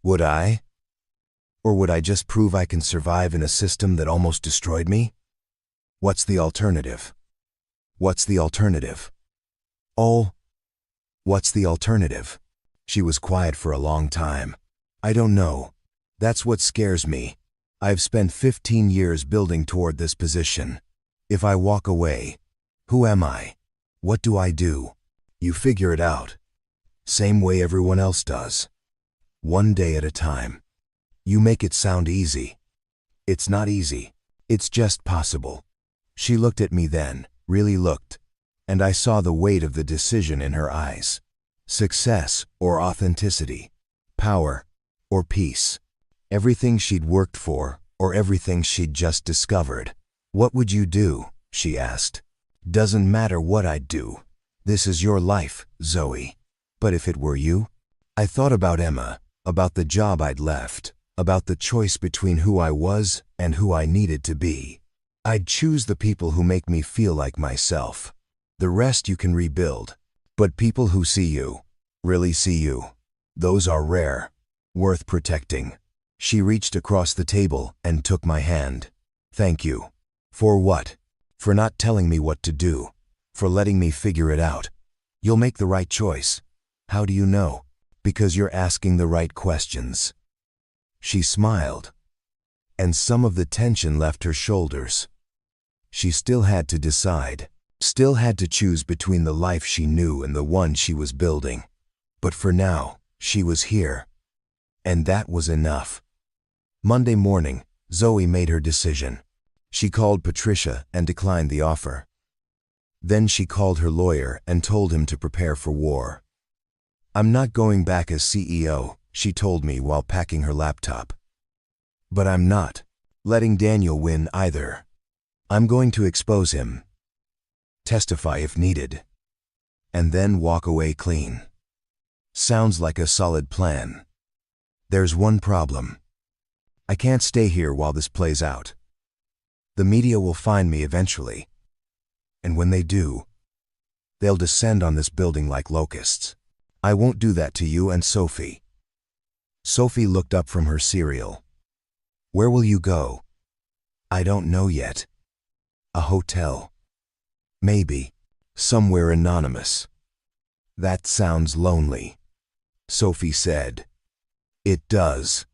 "Would I? Or would I just prove I can survive in a system that almost destroyed me? What's the alternative? What's the alternative? Oh, what's the alternative?" She was quiet for a long time. "I don't know. That's what scares me. I've spent 15 years building toward this position. If I walk away, who am I? What do I do? You figure it out. Same way everyone else does. One day at a time. You make it sound easy. It's not easy. It's just possible." She looked at me then, really looked, and I saw the weight of the decision in her eyes. Success or authenticity, power or peace. Everything she'd worked for, or everything she'd just discovered. "What would you do?" she asked. "Doesn't matter what I'd do. This is your life, Zoe. But if it were you?" I thought about Emma, about the job I'd left, about the choice between who I was and who I needed to be. I'd choose the people who make me feel like myself. The rest you can rebuild. But people who see you, really see you, those are rare, worth protecting. She reached across the table and took my hand. "Thank you." "For what?" "For not telling me what to do. For letting me figure it out. You'll make the right choice." "How do you know?" "Because you're asking the right questions." She smiled, and some of the tension left her shoulders. She still had to decide, still had to choose between the life she knew and the one she was building. But for now, she was here. And that was enough. Monday morning, Zoe made her decision. She called Patricia and declined the offer. Then she called her lawyer and told him to prepare for war. "I'm not going back as CEO," she told me while packing her laptop. "But I'm not letting Daniel win either. I'm going to expose him, testify if needed, and then walk away clean." Sounds like a solid plan. There's one problem. I can't stay here while this plays out. The media will find me eventually. And when they do, they'll descend on this building like locusts. I won't do that to you and Sophie. Sophie looked up from her cereal. "Where will you go?" "I don't know yet. A hotel. Maybe. Somewhere anonymous." "That sounds lonely," Sophie said. "It does,"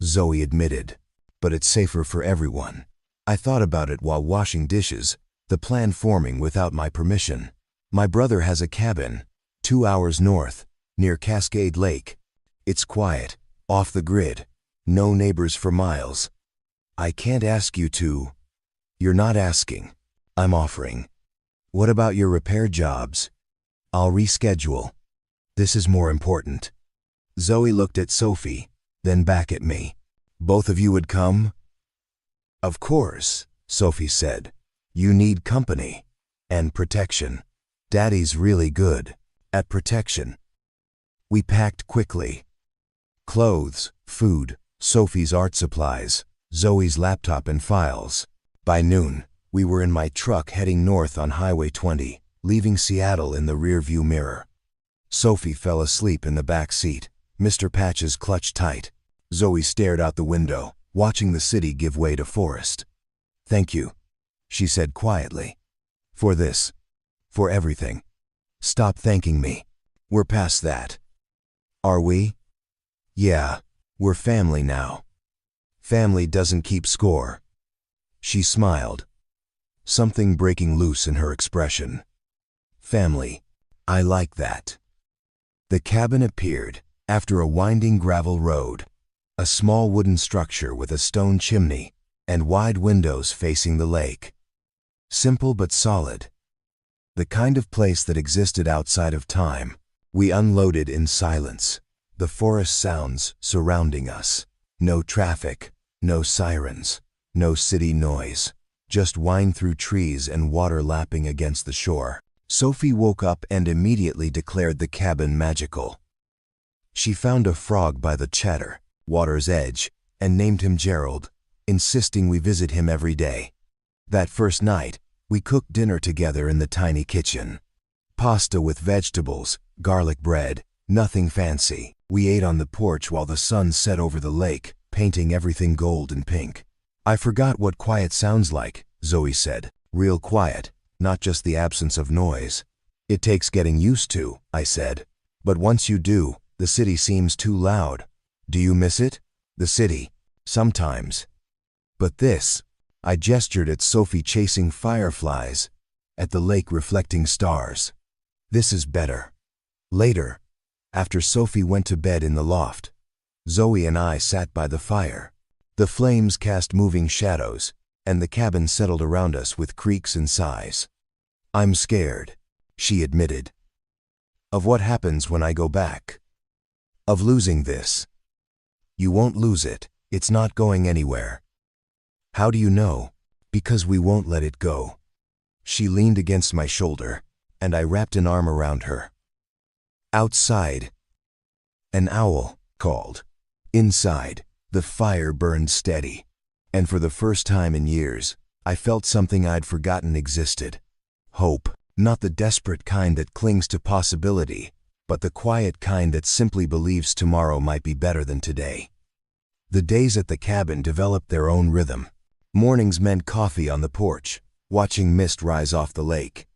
Zoe admitted, "but it's safer for everyone." I thought about it while washing dishes, the plan forming without my permission. My brother has a cabin, 2 hours north, near Cascade Lake. It's quiet, off the grid, no neighbors for miles. I can't ask you to. You're not asking. I'm offering. What about your repair jobs? I'll reschedule. This is more important. Zoe looked at Sophie, then back at me. "Both of you would come?" "Of course," Sophie said. "You need company and protection. Daddy's really good at protection." We packed quickly. Clothes, food, Sophie's art supplies, Zoe's laptop and files. By noon, we were in my truck heading north on Highway 20, leaving Seattle in the rearview mirror. Sophie fell asleep in the back seat, Mr. Patches clutched tight. Zoe stared out the window, watching the city give way to forest. "Thank you," she said quietly. "For this. For everything. Stop thanking me. We're past that." "Are we?" "Yeah, we're family now. Family doesn't keep score." She smiled, something breaking loose in her expression. "Family. I like that." The cabin appeared after a winding gravel road, a small wooden structure with a stone chimney and wide windows facing the lake. Simple but solid. The kind of place that existed outside of time. We unloaded in silence, the forest sounds surrounding us. No traffic, no sirens, no city noise, just wind through trees and water lapping against the shore. Sophie woke up and immediately declared the cabin magical. She found a frog by the chatter, water's edge, and named him Gerald, insisting we visit him every day. That first night, we cooked dinner together in the tiny kitchen. Pasta with vegetables, garlic bread, nothing fancy. We ate on the porch while the sun set over the lake, painting everything gold and pink. "I forgot what quiet sounds like," Zoe said. "Real quiet, not just the absence of noise." "It takes getting used to," I said. "But once you do, the city seems too loud." "Do you miss it?" "The city. Sometimes. But this," I gestured at Sophie chasing fireflies, at the lake reflecting stars. "This is better." Later, after Sophie went to bed in the loft, Zoe and I sat by the fire. The flames cast moving shadows, and the cabin settled around us with creaks and sighs. "I'm scared," she admitted. "Of what happens when I go back. Of losing this." "You won't lose it. It's not going anywhere." "How do you know?" "Because we won't let it go." She leaned against my shoulder, and I wrapped an arm around her. Outside, an owl called. Inside, the fire burned steady. And for the first time in years, I felt something I'd forgotten existed. Hope, not the desperate kind that clings to possibility, but the quiet kind that simply believes tomorrow might be better than today. The days at the cabin developed their own rhythm. Mornings meant coffee on the porch, watching mist rise off the lake.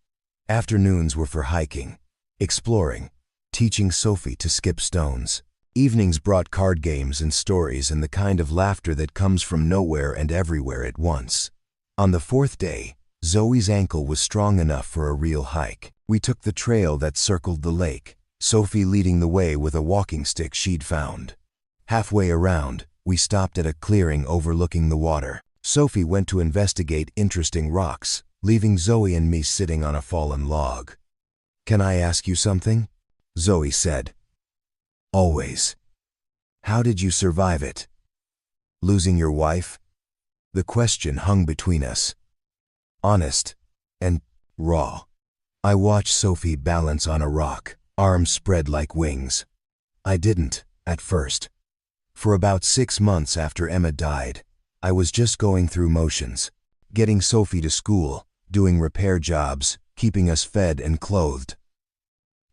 Afternoons were for hiking, exploring, teaching Sophie to skip stones. Evenings brought card games and stories and the kind of laughter that comes from nowhere and everywhere at once. On the fourth day, Zoe's ankle was strong enough for a real hike. We took the trail that circled the lake, Sophie leading the way with a walking stick she'd found. Halfway around, we stopped at a clearing overlooking the water. Sophie went to investigate interesting rocks, leaving Zoe and me sitting on a fallen log. "Can I ask you something?" Zoe said. "Always." "How did you survive it?" "Losing your wife?" The question hung between us. Honest and raw. I watched Sophie balance on a rock, arms spread like wings. I didn't, at first. For about 6 months after Emma died, I was just going through motions, getting Sophie to school, doing repair jobs, keeping us fed and clothed.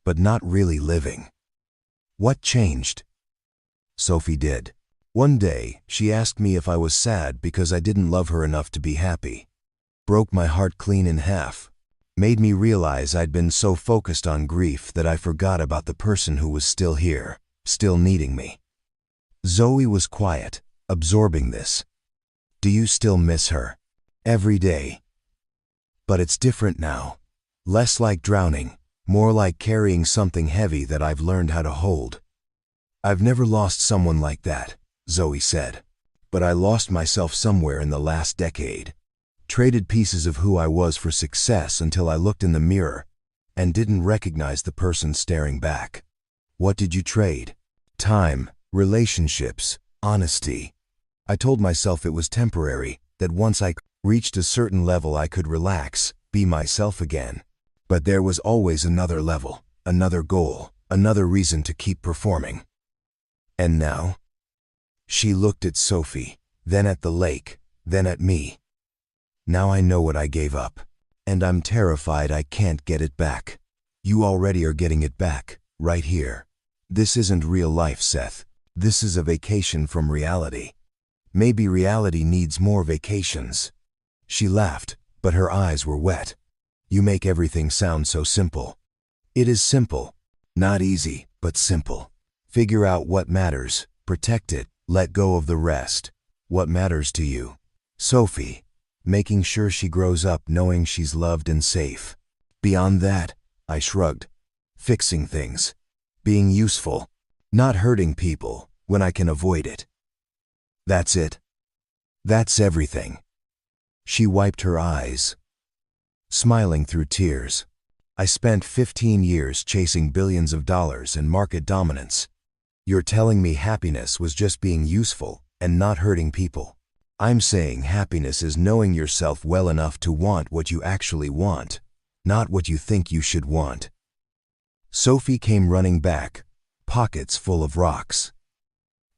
But not really living. What changed? Sophie did. One day, she asked me if I was sad because I didn't love her enough to be happy. Broke my heart clean in half. Made me realize I'd been so focused on grief that I forgot about the person who was still here, still needing me. Zoe was quiet, absorbing this. "Do you still miss her?" "Every day. But it's different now. Less like drowning, more like carrying something heavy that I've learned how to hold." "I've never lost someone like that," Zoe said. "But I lost myself somewhere in the last decade. Traded pieces of who I was for success until I looked in the mirror and didn't recognize the person staring back." "What did you trade?" "Time, relationships, honesty." I told myself it was temporary, that once I reached a certain level I could relax, be myself again. But there was always another level, another goal, another reason to keep performing. "And now?" She looked at Sophie, then at the lake, then at me. Now I know what I gave up. And I'm terrified I can't get it back. You already are getting it back, right here. This isn't real life, Seth. This is a vacation from reality. Maybe reality needs more vacations. She laughed, but her eyes were wet. You make everything sound so simple. It is simple. Not easy, but simple. Figure out what matters, protect it, let go of the rest. What matters to you? Sophie. Making sure she grows up knowing she's loved and safe. Beyond that, I shrugged. Fixing things. Being useful. Not hurting people when I can avoid it. That's it. That's everything. She wiped her eyes, smiling through tears. I spent 15 years chasing billions of dollars and market dominance. You're telling me happiness was just being useful and not hurting people. I'm saying happiness is knowing yourself well enough to want what you actually want, not what you think you should want. Sophie came running back, pockets full of rocks.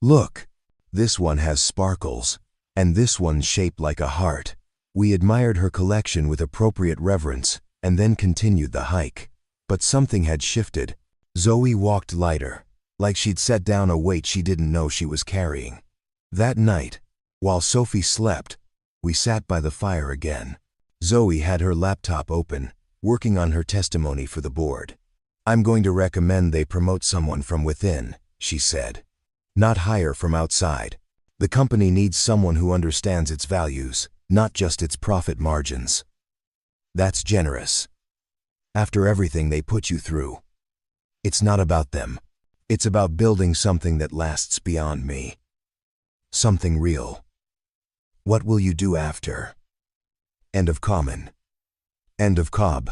Look, this one has sparkles, and this one's shaped like a heart. We admired her collection with appropriate reverence and then continued the hike. But something had shifted. Zoe walked lighter, like she'd set down a weight she didn't know she was carrying. That night, while Sophie slept, we sat by the fire again. Zoe had her laptop open, working on her testimony for the board. I'm going to recommend they promote someone from within, she said. Not hire from outside. The company needs someone who understands its values, not just its profit margins. That's generous. After everything they put you through. It's not about them. It's about building something that lasts beyond me. Something real. What will you do after? End of Common. End of Cobb.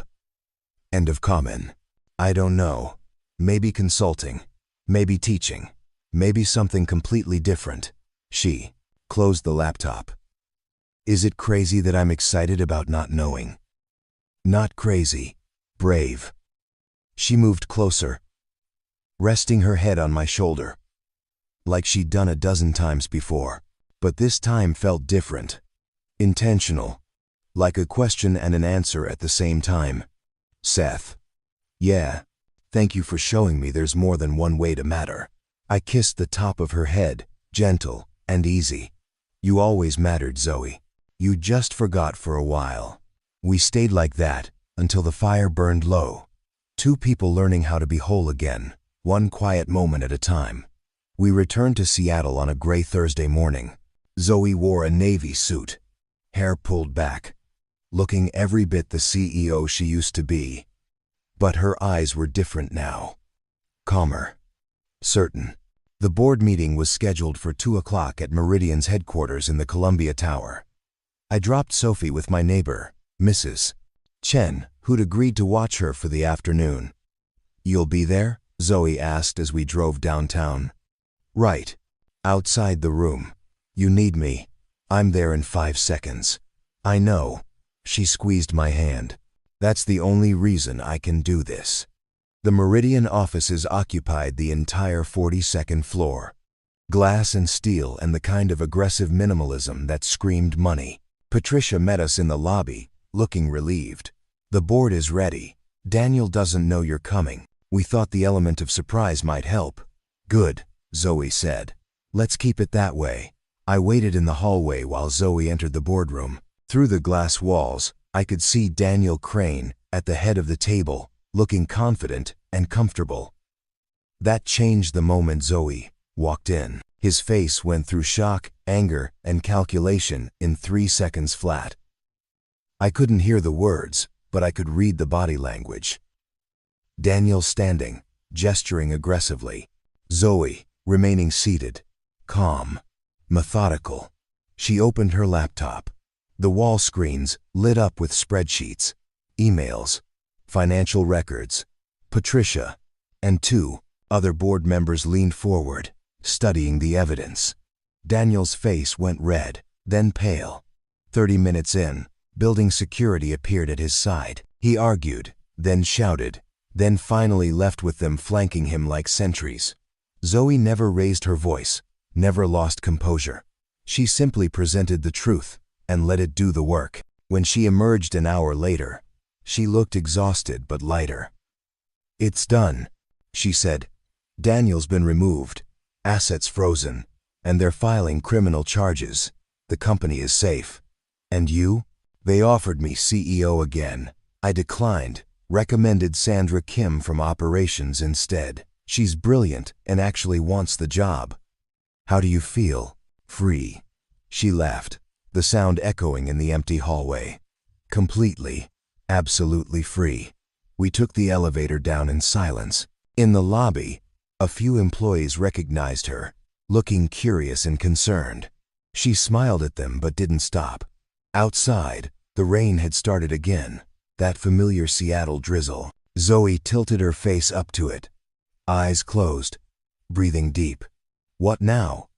End of Common. I don't know. Maybe consulting. Maybe teaching. Maybe something completely different. She closed the laptop. Is it crazy that I'm excited about not knowing? Not crazy. Brave. She moved closer, resting her head on my shoulder, like she'd done a dozen times before. But this time felt different. Intentional. Like a question and an answer at the same time. Seth. Yeah. Thank you for showing me there's more than one way to matter. I kissed the top of her head, gentle and easy. You always mattered, Zoe. You just forgot for a while. We stayed like that until the fire burned low. Two people learning how to be whole again, one quiet moment at a time. We returned to Seattle on a gray Thursday morning. Zoe wore a navy suit, hair pulled back, looking every bit the CEO she used to be. But her eyes were different now. Calmer. Certain. The board meeting was scheduled for 2 o'clock at Meridian's headquarters in the Columbia Tower. I dropped Sophie with my neighbor, Mrs. Chen, who'd agreed to watch her for the afternoon. You'll be there? Zoe asked as we drove downtown. Right. Outside the room. You need me. I'm there in 5 seconds. I know. She squeezed my hand. That's the only reason I can do this. The Meridian offices occupied the entire 42nd floor. Glass and steel and the kind of aggressive minimalism that screamed money. Patricia met us in the lobby, looking relieved. The board is ready. Daniel doesn't know you're coming. We thought the element of surprise might help. Good, Zoe said. Let's keep it that way. I waited in the hallway while Zoe entered the boardroom. Through the glass walls, I could see Daniel Crane at the head of the table, looking confident and comfortable. That changed the moment Zoe walked in. His face went through shock, anger, and calculation in 3 seconds flat. I couldn't hear the words, but I could read the body language. Daniel standing, gesturing aggressively. Zoe, remaining seated, calm, methodical. She opened her laptop. The wall screens lit up with spreadsheets, emails, financial records. Patricia and 2 other board members leaned forward, studying the evidence. Daniel's face went red, then pale. 30 minutes in, building security appeared at his side. He argued, then shouted, then finally left with them flanking him like sentries. Zoe never raised her voice, never lost composure. She simply presented the truth and let it do the work. When she emerged an hour later, she looked exhausted but lighter. "It's done," she said. "Daniel's been removed, assets frozen, and they're filing criminal charges. The company is safe. And you?" "They offered me CEO again. I declined, recommended Sandra Kim from operations instead. She's brilliant and actually wants the job." "How do you feel?" "Free." She laughed, the sound echoing in the empty hallway. "Completely, absolutely free." We took the elevator down in silence. In the lobby, a few employees recognized her, looking curious and concerned. She smiled at them but didn't stop. Outside, the rain had started again, that familiar Seattle drizzle. Zoe tilted her face up to it, eyes closed, breathing deep. "What now?"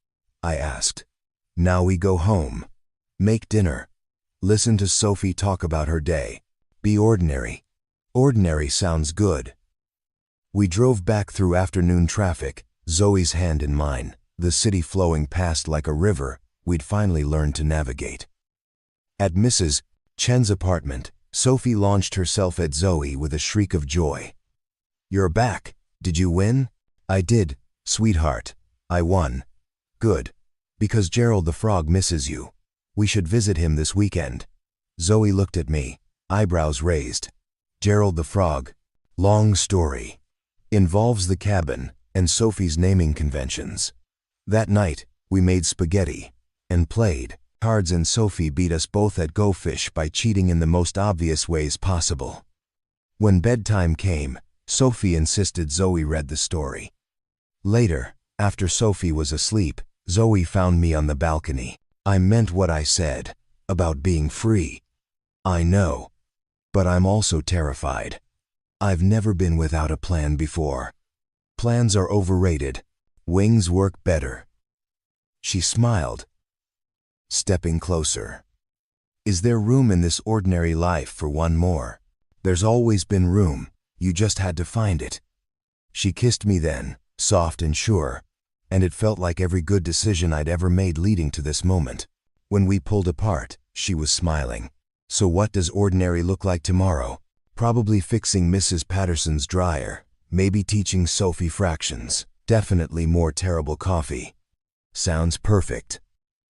I asked. "Now we go home, make dinner, listen to Sophie talk about her day. Be ordinary." Ordinary sounds good. We drove back through afternoon traffic, Zoe's hand in mine, the city flowing past like a river we'd finally learned to navigate. At Mrs. Chen's apartment, Sophie launched herself at Zoe with a shriek of joy. "You're back. Did you win?" "I did, sweetheart. I won." "Good. Because Gerald the Frog misses you. We should visit him this weekend." Zoe looked at me, eyebrows raised. Gerald the Frog, long story, involves the cabin and Sophie's naming conventions. That night, we made spaghetti and played cards, and Sophie beat us both at Go Fish by cheating in the most obvious ways possible. When bedtime came, Sophie insisted Zoe read the story. Later, after Sophie was asleep, Zoe found me on the balcony. "I meant what I said about being free. I know. But I'm also terrified. I've never been without a plan before. Plans are overrated. Wings work better." She smiled, stepping closer. "Is there room in this ordinary life for one more?" "There's always been room. You just had to find it." She kissed me then, soft and sure, and it felt like every good decision I'd ever made leading to this moment. When we pulled apart, she was smiling. "So what does ordinary look like tomorrow?" "Probably fixing Mrs. Patterson's dryer, maybe teaching Sophie fractions, definitely more terrible coffee." "Sounds perfect."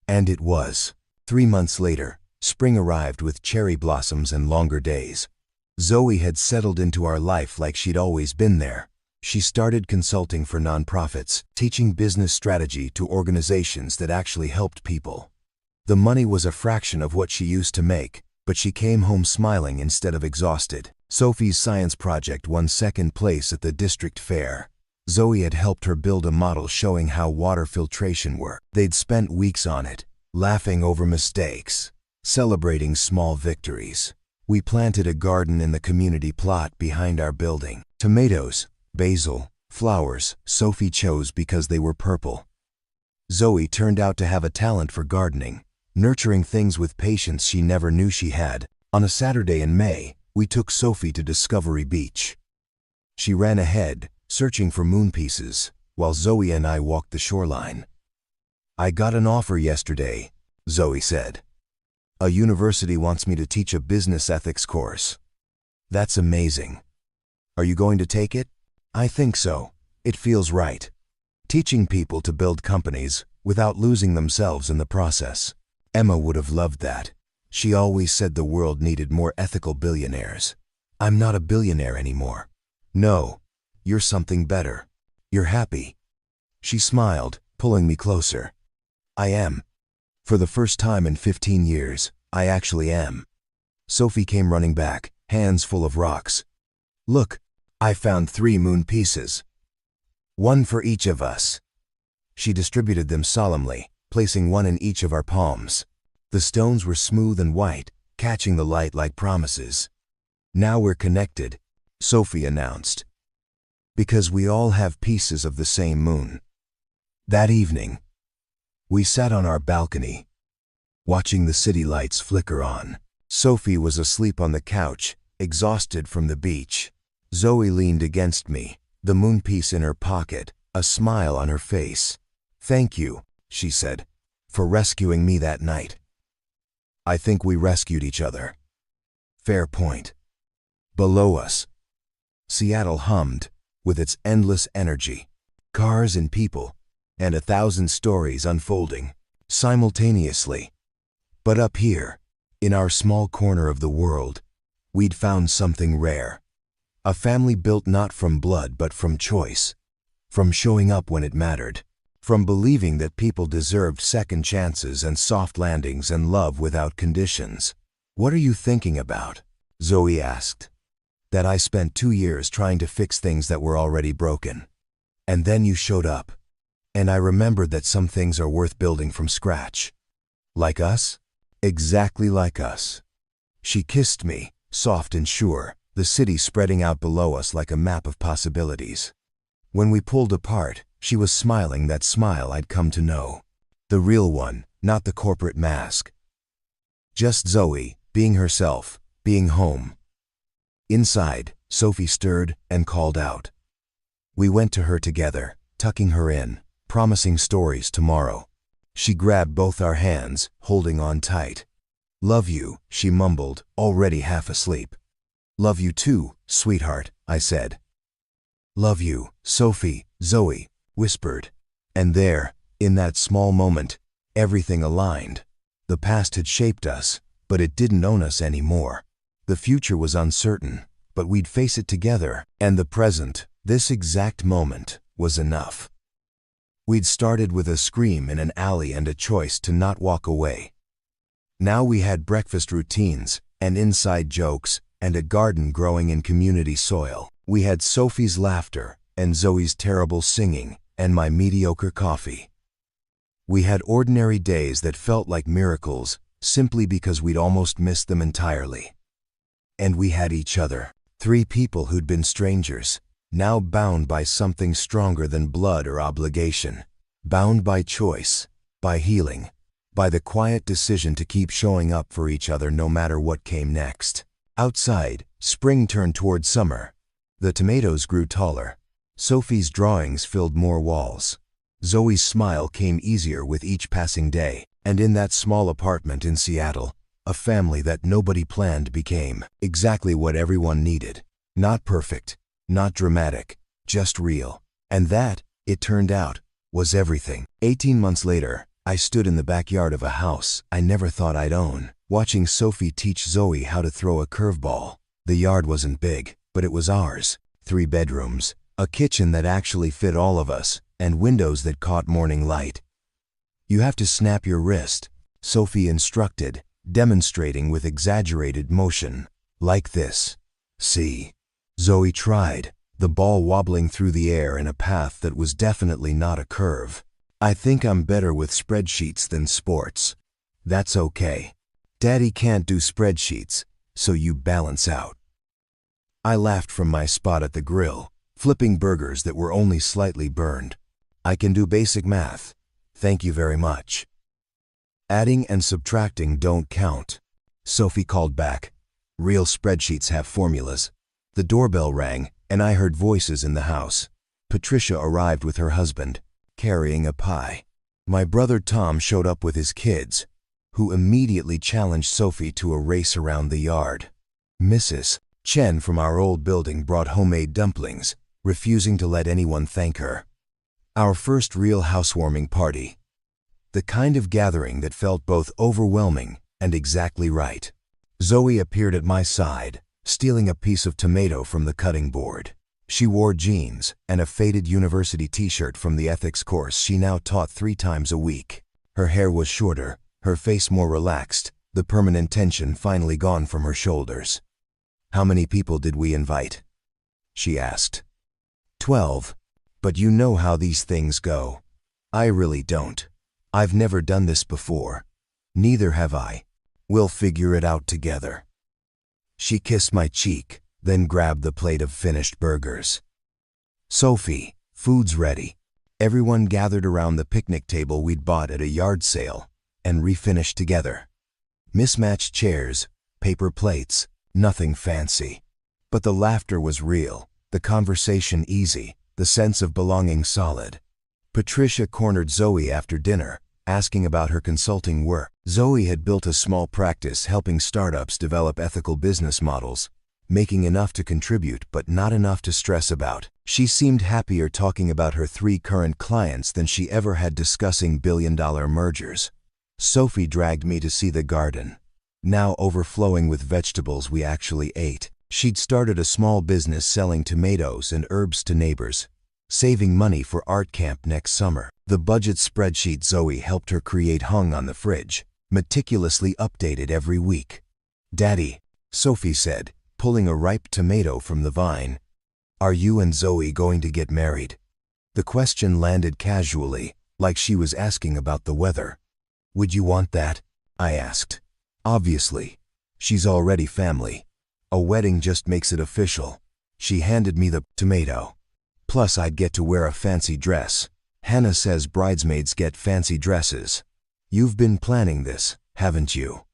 And it was. 3 months later, spring arrived with cherry blossoms and longer days. Zoe had settled into our life like she'd always been there. She started consulting for nonprofits, teaching business strategy to organizations that actually helped people. The money was a fraction of what she used to make, but she came home smiling instead of exhausted. Sophie's science project won second place at the district fair. Zoe had helped her build a model showing how water filtration worked. They'd spent weeks on it, laughing over mistakes, celebrating small victories. We planted a garden in the community plot behind our building. Tomatoes, basil, flowers Sophie chose because they were purple. Zoe turned out to have a talent for gardening, nurturing things with patience she never knew she had. On a Saturday in May, we took Sophie to Discovery Beach. She ran ahead, searching for moon pieces, while Zoe and I walked the shoreline. "I got an offer yesterday," Zoe said. "A university wants me to teach a business ethics course." "That's amazing. Are you going to take it?" "I think so. It feels right. Teaching people to build companies without losing themselves in the process." Emma would have loved that. She always said the world needed more ethical billionaires. "I'm not a billionaire anymore." "No, you're something better. You're happy." She smiled, pulling me closer. "I am. For the first time in 15 years, I actually am." Sophie came running back, hands full of rocks. "Look, I found 3 moon pieces. One for each of us." She distributed them solemnly, placing one in each of our palms. The stones were smooth and white, catching the light like promises. "Now we're connected," Sophie announced. "Because we all have pieces of the same moon." That evening, we sat on our balcony, watching the city lights flicker on. Sophie was asleep on the couch, exhausted from the beach. Zoe leaned against me, the moon piece in her pocket, a smile on her face. "Thank you," she said, for rescuing me that night. I think we rescued each other. Fair point. Below us, Seattle hummed with its endless energy, cars and people, and 1,000 stories unfolding simultaneously. But up here, in our small corner of the world, we'd found something rare. A family built not from blood but from choice, from showing up when it mattered, from believing that people deserved second chances and soft landings and love without conditions. What are you thinking about? Zoe asked. That I spent 2 years trying to fix things that were already broken. And then you showed up. And I remembered that some things are worth building from scratch. Like us? Exactly like us. She kissed me, soft and sure, the city spreading out below us like a map of possibilities. When we pulled apart, she was smiling that smile I'd come to know. The real one, not the corporate mask. Just Zoe, being herself, being home. Inside, Sophie stirred and called out. We went to her together, tucking her in, promising stories tomorrow. She grabbed both our hands, holding on tight. Love you, she mumbled, already half asleep. Love you too, sweetheart, I said. Love you, Sophie, Zoe whispered. And there, in that small moment, everything aligned. The past had shaped us, but it didn't own us anymore. The future was uncertain, but we'd face it together, and the present, this exact moment, was enough. We'd started with a scream in an alley and a choice to not walk away. Now we had breakfast routines, and inside jokes, and a garden growing in community soil. We had Sophie's laughter, and Zoe's terrible singing, and my mediocre coffee. We had ordinary days that felt like miracles, simply because we'd almost missed them entirely. And we had each other, 3 people who'd been strangers, now bound by something stronger than blood or obligation, bound by choice, by healing, by the quiet decision to keep showing up for each other no matter what came next. Outside, spring turned toward summer. The tomatoes grew taller. Sophie's drawings filled more walls. Zoe's smile came easier with each passing day, and in that small apartment in Seattle, a family that nobody planned became exactly what everyone needed. Not perfect, not dramatic, just real. And that, it turned out, was everything. 18 months later, I stood in the backyard of a house I never thought I'd own, watching Sophie teach Zoe how to throw a curveball. The yard wasn't big, but it was ours. 3 bedrooms, a kitchen that actually fit all of us, and windows that caught morning light. You have to snap your wrist, Sophie instructed, demonstrating with exaggerated motion. Like this. See? Zoe tried, the ball wobbling through the air in a path that was definitely not a curve. I think I'm better with spreadsheets than sports. That's okay. Daddy can't do spreadsheets, so you balance out. I laughed from my spot at the grill, flipping burgers that were only slightly burned. I can do basic math. Thank you very much. Adding and subtracting don't count, Sophie called back. Real spreadsheets have formulas. The doorbell rang, and I heard voices in the house. Patricia arrived with her husband, carrying a pie. My brother Tom showed up with his kids, who immediately challenged Sophie to a race around the yard. Mrs. Chen from our old building brought homemade dumplings, refusing to let anyone thank her. Our first real housewarming party. The kind of gathering that felt both overwhelming and exactly right. Zoe appeared at my side, stealing a piece of tomato from the cutting board. She wore jeans and a faded university t-shirt from the ethics course she now taught 3 times a week. Her hair was shorter, her face more relaxed, the permanent tension finally gone from her shoulders. How many people did we invite? She asked. 12. But you know how these things go. I really don't. I've never done this before. Neither have I. We'll figure it out together. She kissed my cheek, then grabbed the plate of finished burgers. Sophie, food's ready. Everyone gathered around the picnic table we'd bought at a yard sale and refinished together. Mismatched chairs, paper plates, nothing fancy. But the laughter was real, the conversation easy, the sense of belonging solid. Patricia cornered Zoe after dinner, asking about her consulting work. Zoe had built a small practice helping startups develop ethical business models, making enough to contribute but not enough to stress about. She seemed happier talking about her 3 current clients than she ever had discussing billion-dollar mergers. Sophie dragged me to see the garden, now overflowing with vegetables we actually ate. She'd started a small business selling tomatoes and herbs to neighbors, saving money for art camp next summer. The budget spreadsheet Zoe helped her create hung on the fridge, meticulously updated every week. "Daddy," Sophie said, pulling a ripe tomato from the vine, "are you and Zoe going to get married?" The question landed casually, like she was asking about the weather. "Would you want that?" I asked. "Obviously. She's already family. A wedding just makes it official." She handed me the tomato. "Plus I'd get to wear a fancy dress. Hannah says bridesmaids get fancy dresses. You've been planning this, haven't you?"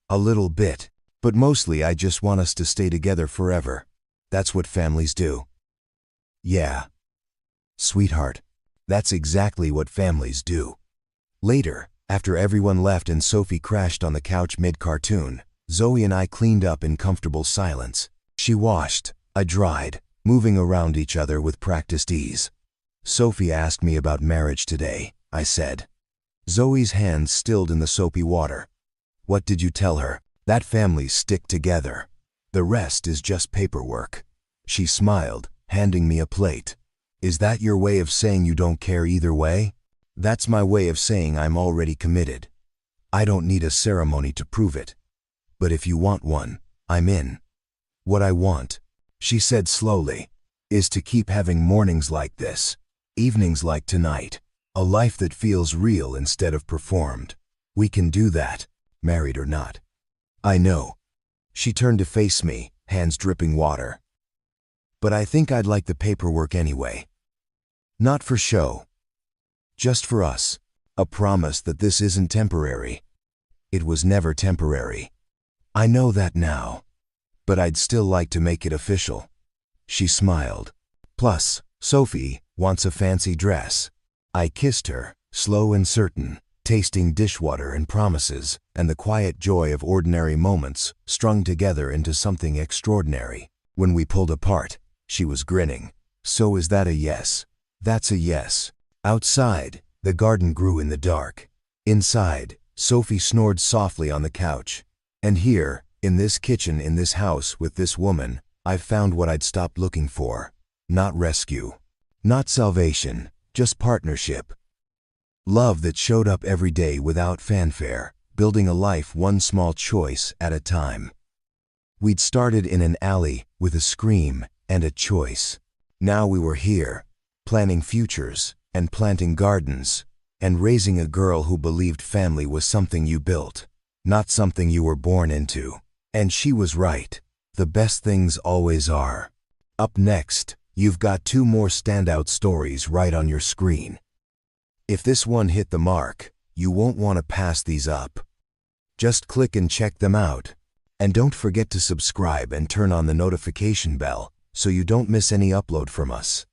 "A little bit. But mostly I just want us to stay together forever. That's what families do." "Yeah. Sweetheart, that's exactly what families do." Later, after everyone left and Sophie crashed on the couch mid-cartoon, Zoe and I cleaned up in comfortable silence. She washed, I dried, moving around each other with practiced ease. "Sophie asked me about marriage today," I said. Zoe's hands stilled in the soapy water. "What did you tell her?" "That families stick together. The rest is just paperwork." She smiled, handing me a plate. "Is that your way of saying you don't care either way?" "That's my way of saying I'm already committed. I don't need a ceremony to prove it. But if you want one, I'm in." "What I want," she said slowly, "is to keep having mornings like this, evenings like tonight, a life that feels real instead of performed. We can do that, married or not." "I know." She turned to face me, hands dripping water. "But I think I'd like the paperwork anyway. Not for show. Just for us. A promise that this isn't temporary. It was never temporary. I know that now. But I'd still like to make it official." She smiled. "Plus, Sophie wants a fancy dress." I kissed her, slow and certain, tasting dishwater and promises, and the quiet joy of ordinary moments strung together into something extraordinary. When we pulled apart, she was grinning. "So is that a yes?" "That's a yes." Outside, the garden grew in the dark. Inside, Sophie snored softly on the couch. And here, in this kitchen, in this house, with this woman, I've found what I'd stopped looking for. Not rescue. Not salvation. Just partnership. Love that showed up every day without fanfare, building a life one small choice at a time. We'd started in an alley with a scream and a choice. Now we were here, planning futures and planting gardens and raising a girl who believed family was something you built, not something you were born into. And she was right. The best things always are. Up next, you've got 2 more standout stories right on your screen. If this one hit the mark, you won't want to pass these up. Just click and check them out. And don't forget to subscribe and turn on the notification bell so you don't miss any upload from us.